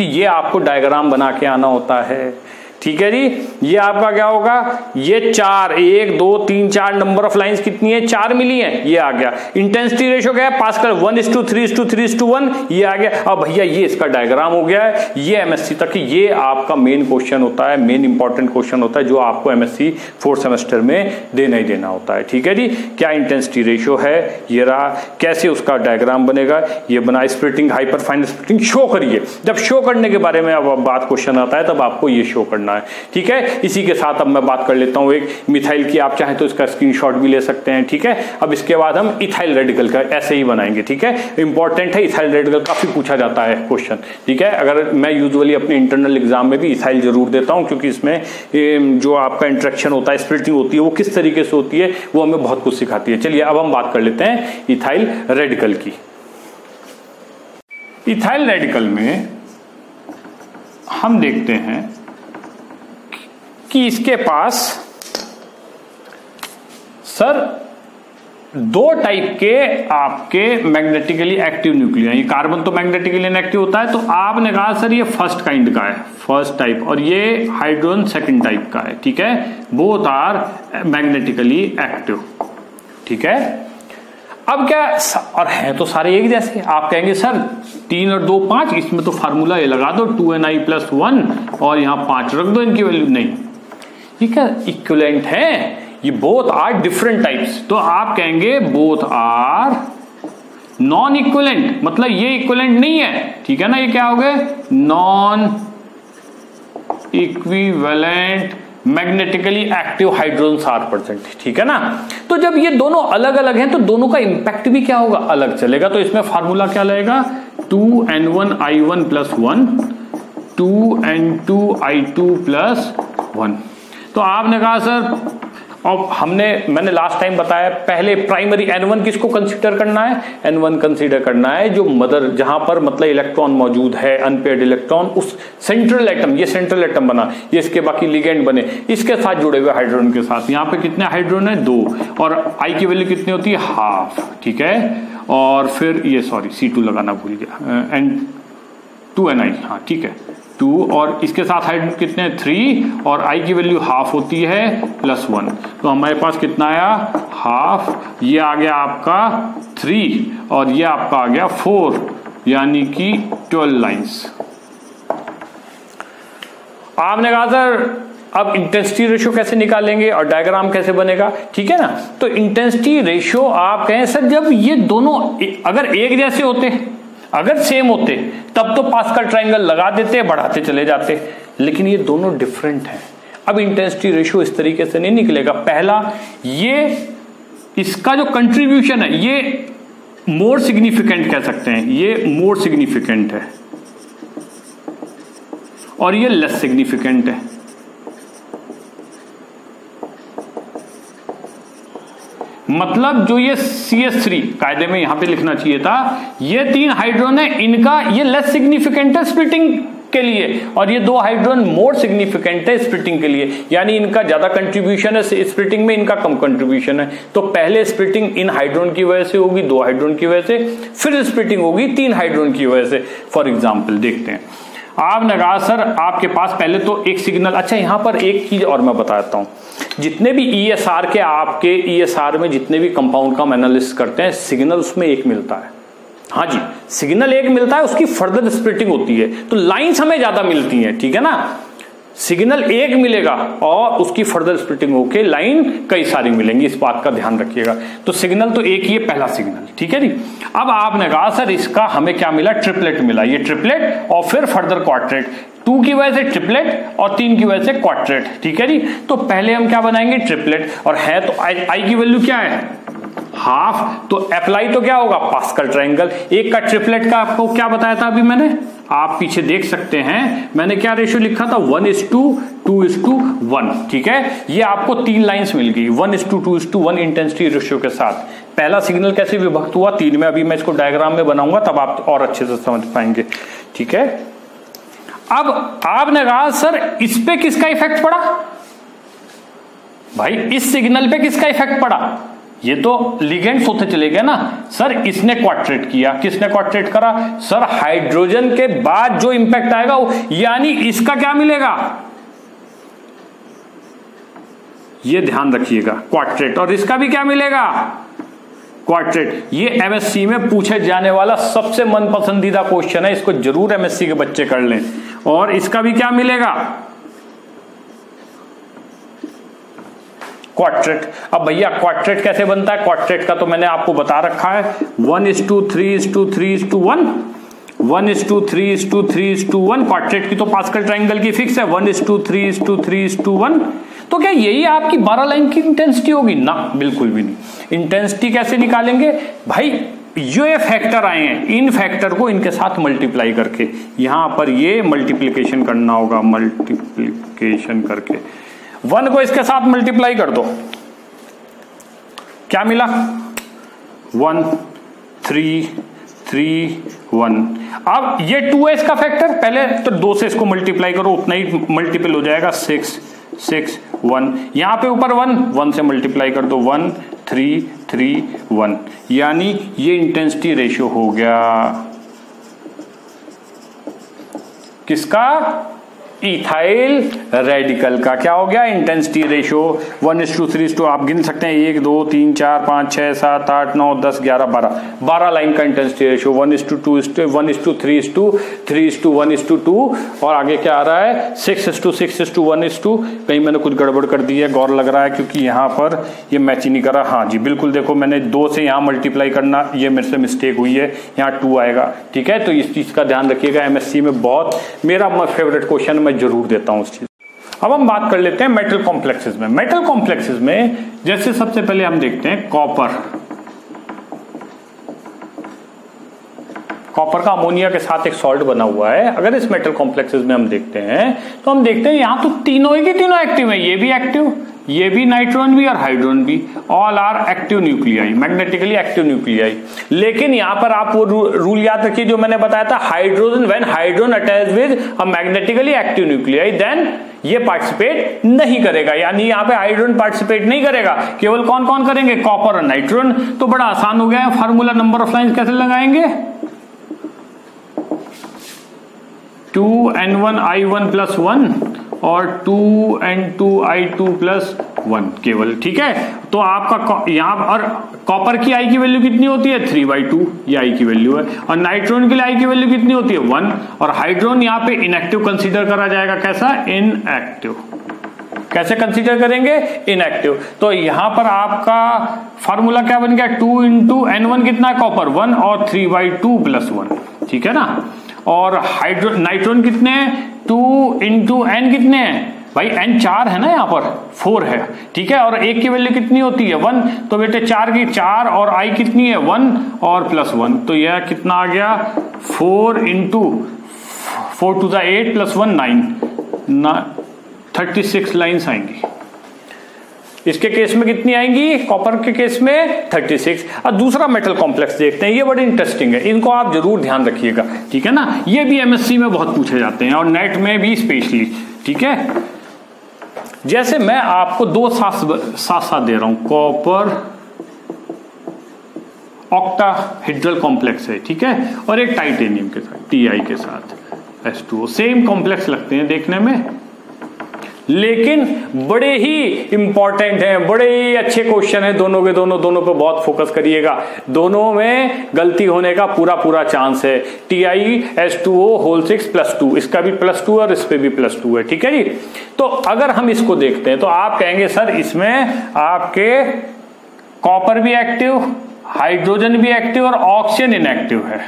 ये आपको डायग्राम बना के आना होता है, ठीक है जी। ये आपका क्या होगा, ये 4 1 2 3 4 नंबर ऑफ लाइंस कितनी है, 4 मिली है, ये आ गया। इंटेंसिटी रेशियो क्या है, पास्कल 1:3:3:1, ये आ गया। अब भैया ये इसका डायग्राम हो गया है, ये एमएससी तक, ये आपका मेन क्वेश्चन होता है, मेन इंपॉर्टेंट क्वेश्चन होता है जो आपको एमएससी 4th सेमेस्टर में देना ही देना होता है, ठीक है जी। क्या इंटेंसिटी रेशियो है, ये रहा, कैसे उसका डायग्राम बनेगा, ये बना। Splitting, hyper fine splitting show करिए, जब शो करने के बारे में अब बात क्वेश्चन आता है तब आपको ये शो करना है, ठीक है। इसी के साथ अब मैं बात कर लेता हूं एक मिथाइल की, आप चाहें तो इसका स्क्रीनशॉट भी ले सकते हैं, ठीक है। अब इसके बाद हम इथाइल रेडिकल का ऐसे ही बनाएंगे, ठीक है। इंपॉर्टेंट है इथाइल रेडिकल, काफी पूछा जाता है क्वेश्चन, ठीक है। अगर मैं यूजुअली अपने इंटरनल एग्जाम में भी इथाइल जरूर देता हूं, क्योंकि इसमें जो आपका इंटरेक्शन होता है, स्प्लिटिंग होती है, वो किस तरीके से होती है वो हमें बहुत कुछ सिखाती है। चलिए अब हम बात कर लेते हैं इथाइल रेडिकल की। इथाइल रेडिकल में हम देखते हैं कि इसके पास सर 2 टाइप के आपके मैग्नेटिकली एक्टिव न्यूक्लियस, ये कार्बन तो मैग्नेटिकली इनएक्टिव होता है, तो आपने कहा सर ये फर्स्ट काइंड का है, फर्स्ट टाइप, और ये हाइड्रोजन सेकंड टाइप का है, ठीक है। बोथ आर मैग्नेटिकली एक्टिव, ठीक है। अब क्या, और है तो सारे एक जैसे, आप कहेंगे सर 3 और 2 5, इसमें तो फार्मूला ये लगा दो 2Ni+1 और यहां 5 रख दो, इनकी वैल्यू नहीं, ठीक है, इक्विवेलेंट है, ये बोथ आर डिफरेंट टाइप्स। तो आप कहेंगे बोथ आर नॉन इक्विवेलेंट, मतलब ये इक्विवेलेंट नहीं है, ठीक है ना। ये क्या हो गए, non equivalent magnetically active hydrogen are present, ठीक है ना। तो जब ये दोनों अलग अलग हैं तो दोनों का इंपैक्ट भी क्या होगा, अलग चलेगा। तो इसमें फार्मूला क्या लगेगा, 2N1I1+1 2N2I2+1। तो आपने कहा सर, और मैंने लास्ट टाइम बताया, पहले प्राइमरी N1 किसको कंसीडर करना है, N1 कंसीडर करना है जो मदर, जहां पर मतलब इलेक्ट्रॉन मौजूद है, अनपेयर्ड इलेक्ट्रॉन, उस सेंट्रल एटम, ये सेंट्रल एटम बना, ये इसके बाकी लिगेंड बने, इसके साथ जुड़े हुए हाइड्रोजन के साथ। यहाँ पे कितने हाइड्रोजन है, 2, और आई की वैल्यू कितनी होती है, हाफ, ठीक है। और फिर ये C2 लगाना भूल गया, एंड 2Ni, हाँ ठीक है, 2, और इसके साथ हाइड्रोजन कितने 3, और आई की वैल्यू हाफ होती है +1, तो हमारे पास कितना आया, हाफ, ये आ गया आपका 3, और ये आपका आ गया 4, यानी कि 12 लाइंस। आपने कहा सर अब इंटेंसिटी रेशियो कैसे निकालेंगे और डायग्राम कैसे बनेगा, ठीक है ना। तो इंटेंसिटी रेशियो आप कहें सर, जब ये दोनों अगर एक जैसे होते, अगर सेम होते, तब तो पास्कल ट्रायंगल लगा देते, बढ़ाते चले जाते, लेकिन ये दोनों डिफरेंट हैं। अब इंटेंसिटी रेशियो इस तरीके से नहीं निकलेगा। पहला, ये इसका जो कंट्रीब्यूशन है ये मोर सिग्निफिकेंट कह सकते हैं, ये मोर सिग्निफिकेंट है, और ये लेस सिग्निफिकेंट है। मतलब जो ये CH3 कायदे में यहां पे लिखना चाहिए था, ये 3 हाइड्रोजन है, इनका ये लेस सिग्निफिकेंट है स्प्लिटिंग के लिए, और ये दो हाइड्रोजन मोर सिग्निफिकेंट है स्प्लिटिंग के लिए, यानी इनका ज्यादा कंट्रीब्यूशन है स्प्लिटिंग में, इनका कम कंट्रीब्यूशन है। तो पहले स्प्लिटिंग इन हाइड्रोजन की वजह से होगी, 2 हाइड्रोजन की वजह से, फिर स्प्लिटिंग होगी 3 हाइड्रोजन की वजह से। फॉर एग्जाम्पल देखते हैं, आपने कहा सर आपके पास पहले तो एक सिग्नल, अच्छा यहां पर एक चीज और मैं बताता हूं, जितने भी ESR के आपके ESR में जितने भी कंपाउंड का हम एनालिसिस करते हैं, सिग्नल उसमें एक मिलता है। हाँ जी, सिग्नल एक मिलता है, उसकी फर्दर स्प्लिटिंग होती है, तो लाइंस हमें ज्यादा मिलती हैं, ठीक है ना। सिग्नल एक मिलेगा और उसकी फर्दर स्प्लिटिंग होके लाइन कई सारी मिलेंगी, इस बात का ध्यान रखिएगा। तो सिग्नल तो एक ही है, पहला सिग्नल, ठीक है जी। अब आपने कहा सर इसका हमें क्या मिला, ट्रिपलेट मिला, ये ट्रिपलेट और फिर फर्दर क्वाड्रेट, 2 की वजह से ट्रिपलेट और 3 की वजह से क्वाड्रेट, ठीक है जी। तो पहले हम क्या बनाएंगे, ट्रिपलेट, और है तो आई की वैल्यू क्या है, हाफ, तो अप्लाई तो क्या होगा, पास्कल ट्रायंगल। एक का ट्रिपलेट का आपको क्या बताया था अभी मैंने, आप पीछे देख सकते हैं, मैंने क्या रेशियो लिखा था, 1:2:1, ठीक है। ये आपको 3 लाइंस मिल गई 1:2:1 इंटेंसिटी रेशियो के साथ। पहला सिग्नल कैसे विभक्त हुआ, 3 में, अभी मैं इसको डायग्राम में बनाऊंगा तब आप और अच्छे से समझ पाएंगे, ठीक है। अब आपने कहा सर इस पे किसका इफेक्ट पड़ा, भाई इस सिग्नल पे किसका इफेक्ट पड़ा, ये तो लिगेंड्स होते चले गए ना। सर इसने क्वाड्रेट किया, किसने क्वाड्रेट करा, सर हाइड्रोजन के बाद जो इंपैक्ट आएगा वो, यानी इसका क्या मिलेगा, ये ध्यान रखिएगा, क्वाड्रेट, और इसका भी क्या मिलेगा, क्वाड्रेट। ये MSc में पूछे जाने वाला सबसे मन पसंदीदा क्वेश्चन है, इसको जरूर MSc के बच्चे कर लें। और इसका भी क्या मिलेगा, क्वाड्रेट। अब भैया क्वाड्रेट कैसे बनता है, क्वाड्रेट का तो मैंने आपको बता रखा है, 1:3:3:1, 1:3:3:1। क्वाड्रेट की तो पास्कल ट्रायंगल की फिक्स है, 1:3:3:1। तो क्या यही आपकी 12 लाइन की इंटेंसिटी होगी ना, बिल्कुल भी नहीं। इंटेंसिटी कैसे निकालेंगे भाई, जो ये फैक्टर आए हैं इन फैक्टर को इनके साथ मल्टीप्लाई करके, यहां पर ये मल्टीप्लीकेशन करना होगा, मल्टीप्लीकेशन करके 1 को इसके साथ मल्टीप्लाई कर दो, क्या मिला, 1 3 3 1। अब ये 2 है इसका फैक्टर, पहले तो 2 से इसको मल्टीप्लाई करो, उतना ही मल्टीपल हो जाएगा, 6 6 1। यहां पे ऊपर 1 से मल्टीप्लाई कर दो, 1 3 3 1, यानी ये इंटेंसिटी रेशियो हो गया किसका, इथाइल रेडिकल का। क्या हो गया, इंटेंसिटी रेशियो 1:3:2। आप गिन सकते हैं 1 2 3 4 5 6 7 8 9 10 11 12 लाइन का इंटेंसिटी रेशियो, 1:2 1:3:1:2 और आगे क्या आ रहा है 6:6:1:2। कहीं मैंने कुछ गड़बड़ कर दी है, गौर लग रहा है, क्योंकि यहाँ पर ये मैच ही नहीं कर रहा। हाँ जी बिल्कुल, देखो मैंने 2 से यहाँ मल्टीप्लाई करना, ये मेरे से मिस्टेक हुई है, यहाँ 2 आएगा, ठीक है। तो इस चीज का ध्यान रखिएगा, MSc में बहुत मेरा फेवरेट क्वेश्चन मैं जरूर देता हूं उस चीज। अब हम बात कर लेते हैं मेटल कॉम्प्लेक्सेस में। मेटल कॉम्प्लेक्सेस में जैसे सबसे पहले हम देखते हैं कॉपर का अमोनिया के साथ एक सॉल्ट बना हुआ है। अगर इस मेटल कॉम्प्लेक्सेस में हम देखते हैं तो हम देखते हैं यहां तो तीनों ही तीनों एक्टिव है, ये भी एक्टिव, ये भी, नाइट्रोजन भी और हाइड्रोजन भी, all are active nuclei, magnetically active nuclei. लेकिन यहां पर आप वो रूल याद रखिए जो मैंने बताया था, hydrogen when hydrogen attach with a magnetically active nuclei then ये पार्टिसिपेट नहीं करेगा, यानी यहां पे हाइड्रोजन पार्टिसिपेट नहीं करेगा, केवल कौन कौन करेंगे, कॉपर और नाइट्रोजन। तो बड़ा आसान हो गया है, फार्मूला नंबर ऑफ लाइंस कैसे लगाएंगे, 2n1i1+1 और 2n2i2+1 केवल, ठीक है। तो आपका यहां और कॉपर की आई की वैल्यू कितनी होती है 3/2, ये आई की वैल्यू है, और नाइट्रोजन के लिए आई की वैल्यू कितनी होती है 1, और हाइड्रोजन यहां पे इनएक्टिव कंसीडर करा जाएगा, कैसा, इनएक्टिव। कैसे कंसीडर करेंगे, इनएक्टिव। तो यहां पर आपका फार्मूला क्या बन गया, 2 × n1 कितना है, कॉपर 1 और 3/2+1, ठीक है ना। और नाइट्रोजन कितने हैं, 2 × n कितने हैं भाई, n 4 है ना, यहाँ पर 4 है, ठीक है। और एक की वैल्यू कितनी होती है 1, तो बेटे 4 की 4 और i कितनी है 1 और +1, तो यह कितना आ गया 4 × 4 to the 8 + 1 9, 36 लाइन्स आएंगी। इसके केस में कितनी आएंगी, कॉपर के केस में 36। अब दूसरा मेटल कॉम्प्लेक्स देखते हैं, ये बड़ी इंटरेस्टिंग है, इनको आप जरूर ध्यान रखिएगा, ठीक है ना। ये भी एमएससी में बहुत पूछे जाते हैं और नेट में भी स्पेशली, ठीक है। जैसे मैं आपको दो साथ दे रहा हूं, कॉपर ऑक्टाहेड्रल कॉम्प्लेक्स है, ठीक है, और एक टाइटेनियम के साथ Ti के साथ H2O, सेम कॉम्प्लेक्स लगते हैं देखने में, लेकिन बड़े ही इंपॉर्टेंट हैं, बड़े ही अच्छे क्वेश्चन है, दोनों के दोनों पे बहुत फोकस करिएगा, दोनों में गलती होने का पूरा चांस है। TiH2O होल 6 +2, इसका भी +2 और इस पे भी +2 है, ठीक है जी। तो अगर हम इसको देखते हैं तो आप कहेंगे सर इसमें आपके कॉपर भी एक्टिव, हाइड्रोजन भी एक्टिव और ऑक्सीजन इनएक्टिव है,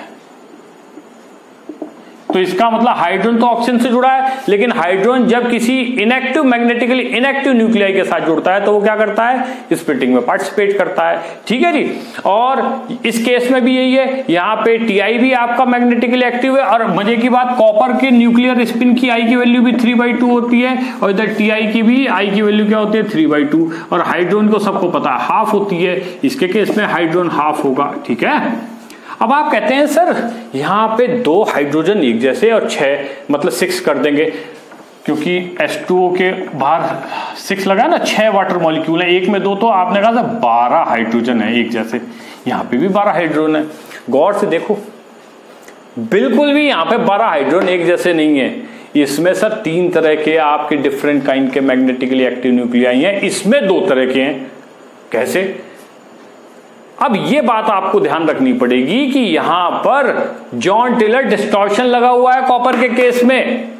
तो इसका मतलब हाइड्रोजन तो ऑक्सीजन से जुड़ा है, लेकिन हाइड्रोजन जब किसी इनएक्टिव, मैग्नेटिकली इनएक्टिव न्यूक्लियाई के साथ जुड़ता है तो वो क्या करता है, स्प्लिटिंग में पार्टिसिपेट करता है, ठीक है जी। और इस केस में भी यही है, यहाँ पे Ti भी आपका मैग्नेटिकली एक्टिव है, और मजे की बात कॉपर के न्यूक्लियर स्पिन की I की वैल्यू भी 3/2 होती है, और इधर Ti की भी I की वैल्यू क्या होती है, 3/2, और हाइड्रोजन को सबको पता है हाफ होती है, इसके केस में हाइड्रोजन हाफ होगा, ठीक है। अब आप कहते हैं सर यहां पे 2 हाइड्रोजन एक जैसे और 6 मतलब 6 कर देंगे, क्योंकि H2O के बाहर 6 लगा ना, 6 वाटर मॉलिक्यूल है, एक में 2, तो आपने कहा था 12 हाइड्रोजन है एक जैसे, यहां पे भी 12 हाइड्रोजन है। गौर से देखो, बिल्कुल भी यहां पे 12 हाइड्रोजन एक जैसे नहीं है, इसमें सर 3 तरह के आपके डिफरेंट काइंड के मैग्नेटिकली एक्टिव न्यूक्लियाई हैं, इसमें 2 तरह के हैं। कैसे? अब ये बात आपको ध्यान रखनी पड़ेगी कि यहां पर जॉन टेलर डिस्टॉर्शन लगा हुआ है कॉपर के केस में,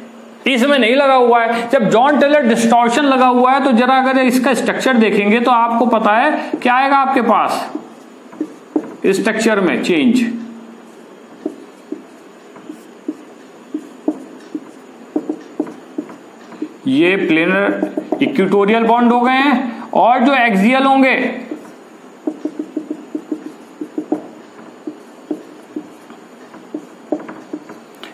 इसमें नहीं लगा हुआ है। जब जॉन टेलर डिस्टॉर्शन लगा हुआ है तो जरा अगर इसका स्ट्रक्चर देखेंगे तो आपको पता है क्या आएगा आपके पास स्ट्रक्चर में चेंज। ये प्लेनर इक्वेटोरियल बॉन्ड हो गए हैं, और जो एक्सियल होंगे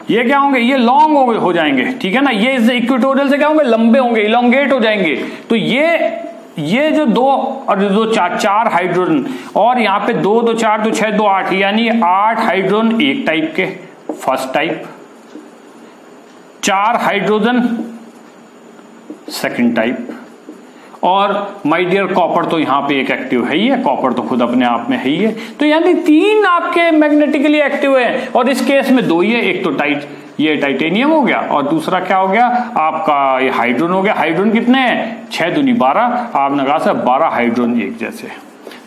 ये क्या होंगे, ये लॉन्ग हो जाएंगे, ठीक है ना। ये इक्वेटोरियल से क्या होंगे, लंबे होंगे, इलोंगेट हो जाएंगे। तो ये जो 2 और 2 4 हाइड्रोजन, और यहाँ पे 2 2 4 2 6 2 8, यानी 8 हाइड्रोजन एक टाइप के, first type, 4 hydrogen second type, और माय डियर कॉपर तो यहाँ पे एक एक्टिव है ही है, कॉपर तो खुद अपने आप में है ही है। तो यानी 3 आपके मैग्नेटिकली एक्टिव है, और इस केस में 2 ही है, एक तो ये टाइटेनियम हो गया, और दूसरा क्या हो गया आपका ये हाइड्रोजन हो गया। हाइड्रोजन कितने हैं, 6 दूनी 12, आपने कहा सर 12 हाइड्रोजन एक जैसे।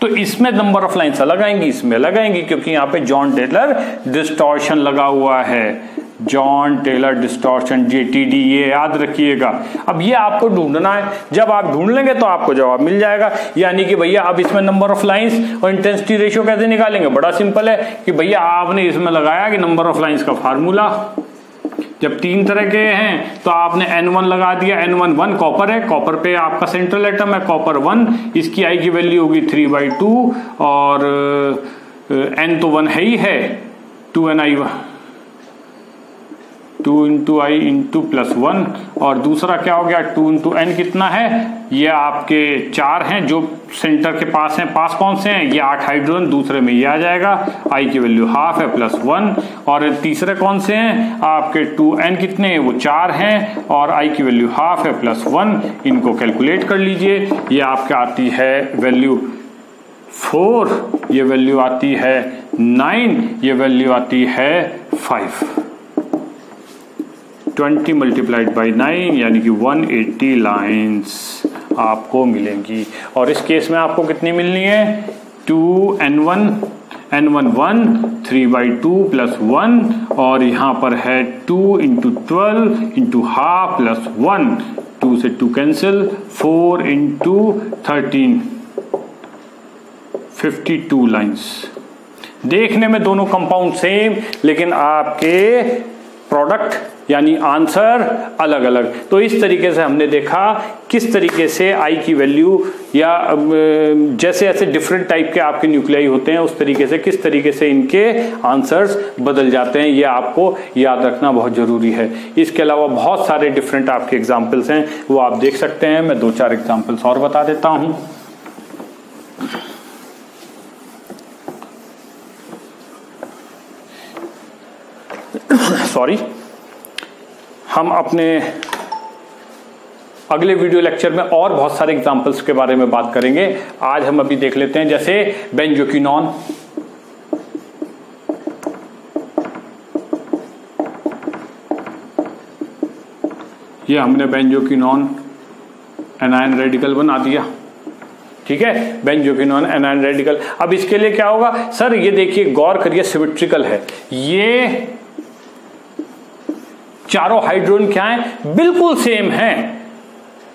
तो इसमें नंबर ऑफ लाइन्स अलग आएंगी, इसमें अलग आएंगी, क्योंकि यहाँ पे जॉन टेलर डिस्टॉर्शन लगा हुआ है, जॉन टेलर डिस्टॉर्शन JTD, ये याद रखिएगा। अब ये आपको ढूंढना है, जब आप ढूंढ लेंगे तो आपको जवाब मिल जाएगा। यानी कि भैया अब इसमें नंबर ऑफ लाइंस और इंटेंसिटी रेशियो कैसे निकालेंगे, बड़ा सिंपल है कि भैया आपने इसमें लगाया कि नंबर ऑफ लाइंस का फार्मूला, जब 3 तरह के हैं तो आपने N1 लगा दिया, N1 1 कॉपर है, कॉपर पे आपका सेंट्रल एटम है कॉपर 1, इसकी I की वैल्यू होगी 3/2, और N तो 1 है ही है, 2Ni 2 × I × +1, और दूसरा क्या हो गया 2 × N कितना है, ये आपके 4 हैं जो सेंटर के पास हैं, पास कौन से हैं, ये 8 हाइड्रोजन, दूसरे में ये आ जाएगा, I की वैल्यू हाफ है +1, और तीसरे कौन से हैं आपके 2N कितने हैं, वो 4 हैं, और I की वैल्यू हाफ है +1, इनको कैलकुलेट कर लीजिए। ये आपके आती है वैल्यू 4, ये वैल्यू आती है 9, ये वैल्यू आती है 5। 20 × 9 यानी कि 180 लाइंस आपको मिलेंगी, और इस केस में आपको कितनी मिलनी है, 2N1 1 3/2 +1, और यहाँ पर है 2 × 12 × ½ +1, 2 से 2 कैंसिल, 4 × 13 52 लाइंस। देखने में दोनों कंपाउंड सेम, लेकिन आपके प्रोडक्ट यानी आंसर अलग अलग। तो इस तरीके से हमने देखा किस तरीके से आई की वैल्यू या जैसे ऐसे डिफरेंट टाइप के आपके न्यूक्लियाई होते हैं उस तरीके से किस तरीके से इनके आंसर्स बदल जाते हैं, ये आपको याद रखना बहुत जरूरी है। इसके अलावा बहुत सारे डिफरेंट आपके एग्जाम्पल्स हैं, वो आप देख सकते हैं। मैं 2-4 एग्जाम्पल्स और बता देता हूं। सॉरी, हम अपने अगले वीडियो लेक्चर में और बहुत सारे एग्जाम्पल्स के बारे में बात करेंगे। आज हम अभी देख लेते हैं जैसे बेंजोक्विनोन, ये हमने बेंजोक्विनोन एनायन रेडिकल बना दिया, ठीक है, बेंजोक्विनोन एनायन रेडिकल। अब इसके लिए क्या होगा सर, ये देखिए गौर करिए, सिमेट्रिकल है, ये चारों हाइड्रोजन क्या है, बिल्कुल सेम है।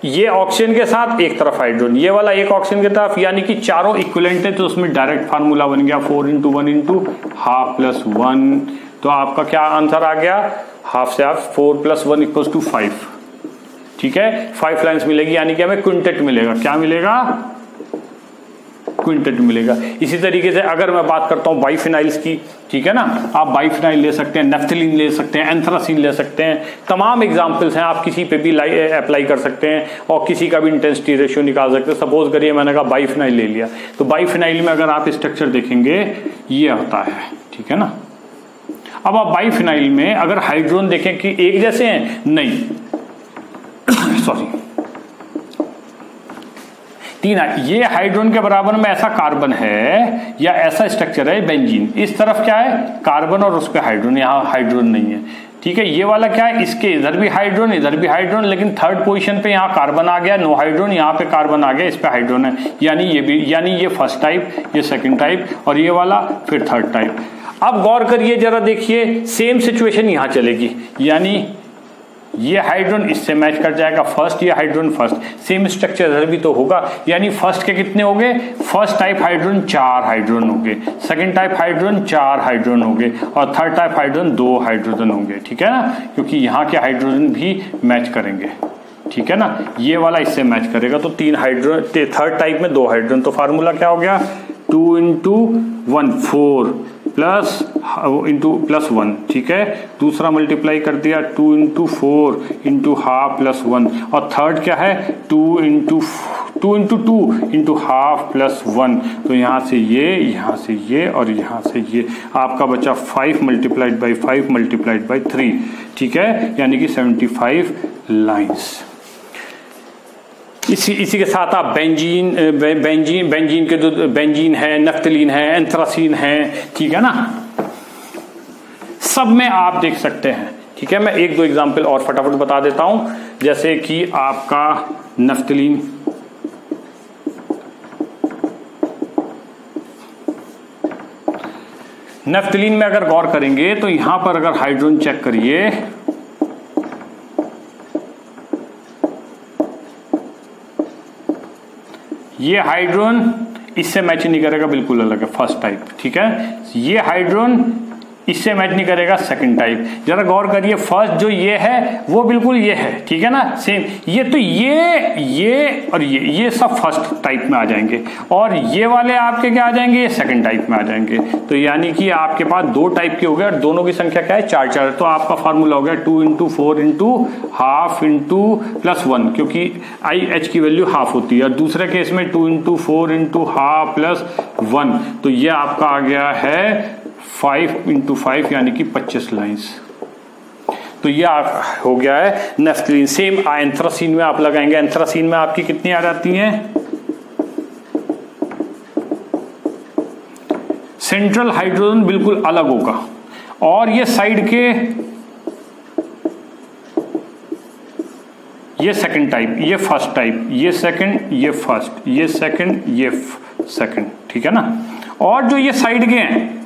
ये ऑक्सीजन के साथ एक तरफ हाइड्रोजन, ये वाला एक ऑक्सीजन की तरफ, यानी कि चारों इक्विवेलेंट है। तो उसमें डायरेक्ट फार्मूला बन गया 4 × 1 × ½ + 1। तो आपका क्या आंसर आ गया, हाफ से हाफ 4 + 1 = 5, ठीक है। 5 लाइन्स मिलेगी, यानी कि हमें क्विंटेट मिलेगा। क्या मिलेगा, क्विंटेट मिलेगा। इसी तरीके से अगर मैं बात करता हूं बाइफिनाइल्स की, ठीक है ना, आप बाइफिनाइल ले सकते हैं, नेफ्थलीन ले सकते हैं, एंथ्रासीन ले सकते हैं, तमाम एग्जांपल्स हैं। आप किसी पे भी अप्लाई कर सकते हैं और किसी का भी इंटेंसिटी रेशियो निकाल सकते हैं। सपोज करिए मैंने कहा बाइफिनाइल ले लिया, तो बाइफिनाइल में अगर आप स्ट्रक्चर देखेंगे ये होता है, ठीक है ना। अब आप बाइफिनाइल में अगर हाइड्रोजन देखें कि एक जैसे हैं, नहीं सॉरी 3, ये हाइड्रोजन के बराबर में ऐसा कार्बन है या ऐसा स्ट्रक्चर है बेंजीन। इस तरफ क्या है, कार्बन और उस पे हाइड्रोजन, यहाँ हाइड्रोजन नहीं है, ठीक है। ये वाला क्या है, इसके इधर भी हाइड्रोजन इधर भी हाइड्रोजन, लेकिन थर्ड पोजीशन पे यहाँ कार्बन आ गया, नो हाइड्रोजन, यहाँ पे कार्बन आ गया, इस पे हाइड्रोजन है, यानी ये भी, यानी ये फर्स्ट टाइप, ये सेकंड टाइप और ये वाला फिर थर्ड टाइप। अब गौर करिए जरा, देखिए सेम सिचुएशन यहाँ चलेगी, यानी ये हाइड्रोजन इससे मैच कर जाएगा फर्स्ट, ये हाइड्रोजन फर्स्ट, सेम स्ट्रक्चर इधर भी तो होगा, यानी फर्स्ट के कितने हो गए, फर्स्ट टाइप हाइड्रोजन 4 हाइड्रोजन हो गए, सेकंड टाइप हाइड्रोजन 4 हाइड्रोजन हो गए और थर्ड टाइप हाइड्रोजन 2 हाइड्रोजन होंगे, ठीक है ना, क्योंकि यहाँ के हाइड्रोजन भी मैच करेंगे, ठीक है ना। ये वाला इससे मैच करेगा तो 3 हाइड्रोजन, थर्ड टाइप में 2 हाइड्रोजन। तो फार्मूला क्या हो गया, 2 × 1 4 प्लस 1, ठीक है। दूसरा मल्टीप्लाई कर दिया 2 × 4 × ½ + 1 और थर्ड क्या है 2 × 2 × ½ + 1। तो यहाँ से ये, यहाँ से ये और यहाँ से ये, आपका बचा 5 × 5 × 3, ठीक है, यानी कि 75 लाइन्स। इसी के साथ आप बेंजीन के जो बेंजीन है, नफ्थलीन है, एंथ्रासीन है, ठीक है ना, सब में आप देख सकते हैं, ठीक है। मैं 1-2 एग्जांपल और फटाफट बता देता हूं, जैसे कि आपका नफ्थलीन, नफ्थलीन में अगर गौर करेंगे तो यहां पर अगर हाइड्रोजन चेक करिए, ये हाइड्रोजन इससे मैच नहीं करेगा, बिल्कुल अलग है, फर्स्ट टाइप, ठीक है। ये हाइड्रोजन इससे मैच नहीं करेगा, सेकंड टाइप। जरा गौर करिए, फर्स्ट जो ये है वो बिल्कुल ये है, ठीक है ना, सेम। ये तो ये और ये सब फर्स्ट टाइप में आ जाएंगे और ये वाले आपके क्या आ जाएंगे, ये सेकंड टाइप में आ जाएंगे। तो यानी कि आपके पास 2 टाइप के हो गए और दोनों की संख्या क्या है, 4। तो आपका फार्मूला हो गया 2 × 4 × ½ × +1, क्योंकि IH की वैल्यू हाफ होती है, और दूसरे केस में 2 × 4 × ½ + 1। तो ये आपका आ गया है 5 × 5, यानी कि 25 लाइन्स। तो ये हो गया है नेफ्थलीन। सेम एंथ्रासीन में आप लगाएंगे, एंथ्रासीन में आपकी कितनी आ जाती हैं, सेंट्रल हाइड्रोजन बिल्कुल अलग होगा और ये साइड के, ये सेकंड टाइप, ये फर्स्ट टाइप, ये सेकंड, ये फर्स्ट, ये सेकंड, ये सेकंड, ठीक है ना। और जो ये साइड के हैं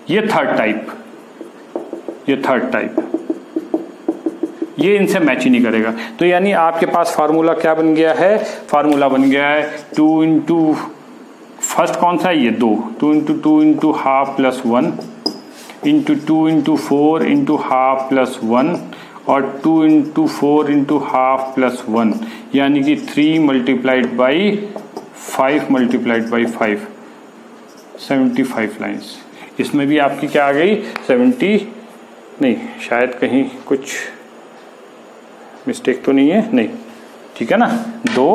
ये थर्ड टाइप, ये थर्ड टाइप, ये इनसे मैच ही नहीं करेगा। तो यानी आपके पास फार्मूला क्या बन गया है, फार्मूला बन गया है 2 × फर्स्ट कौन सा है, ये 2 × 2 × ½ + 1 into 2 into 4 into half plus 1 और 2 इंटू 4 इंटू हाफ प्लस 1, यानी कि 3 multiplied by 5 multiplied by 5, 75 lines. इसमें भी आपकी क्या आ गई 70, नहीं शायद कहीं कुछ मिस्टेक तो नहीं है, नहीं ठीक है ना, 2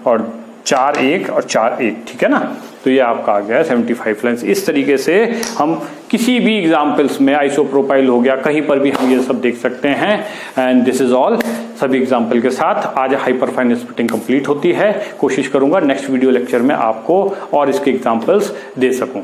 और 4 1 और 4 1, ठीक है ना। तो ये आपका आ गया 75 लाइन्स। इस तरीके से हम किसी भी एग्जाम्पल्स में आइसोप्रोपाइल हो गया, कहीं पर भी हम ये सब देख सकते हैं। And this is all. सभी एग्जाम्पल के साथ आज हाइपरफाइन स्प्लिटिंग कंप्लीट होती है। कोशिश करूंगा नेक्स्ट वीडियो लेक्चर में आपको और इसके एग्जाम्पल्स दे सकूं।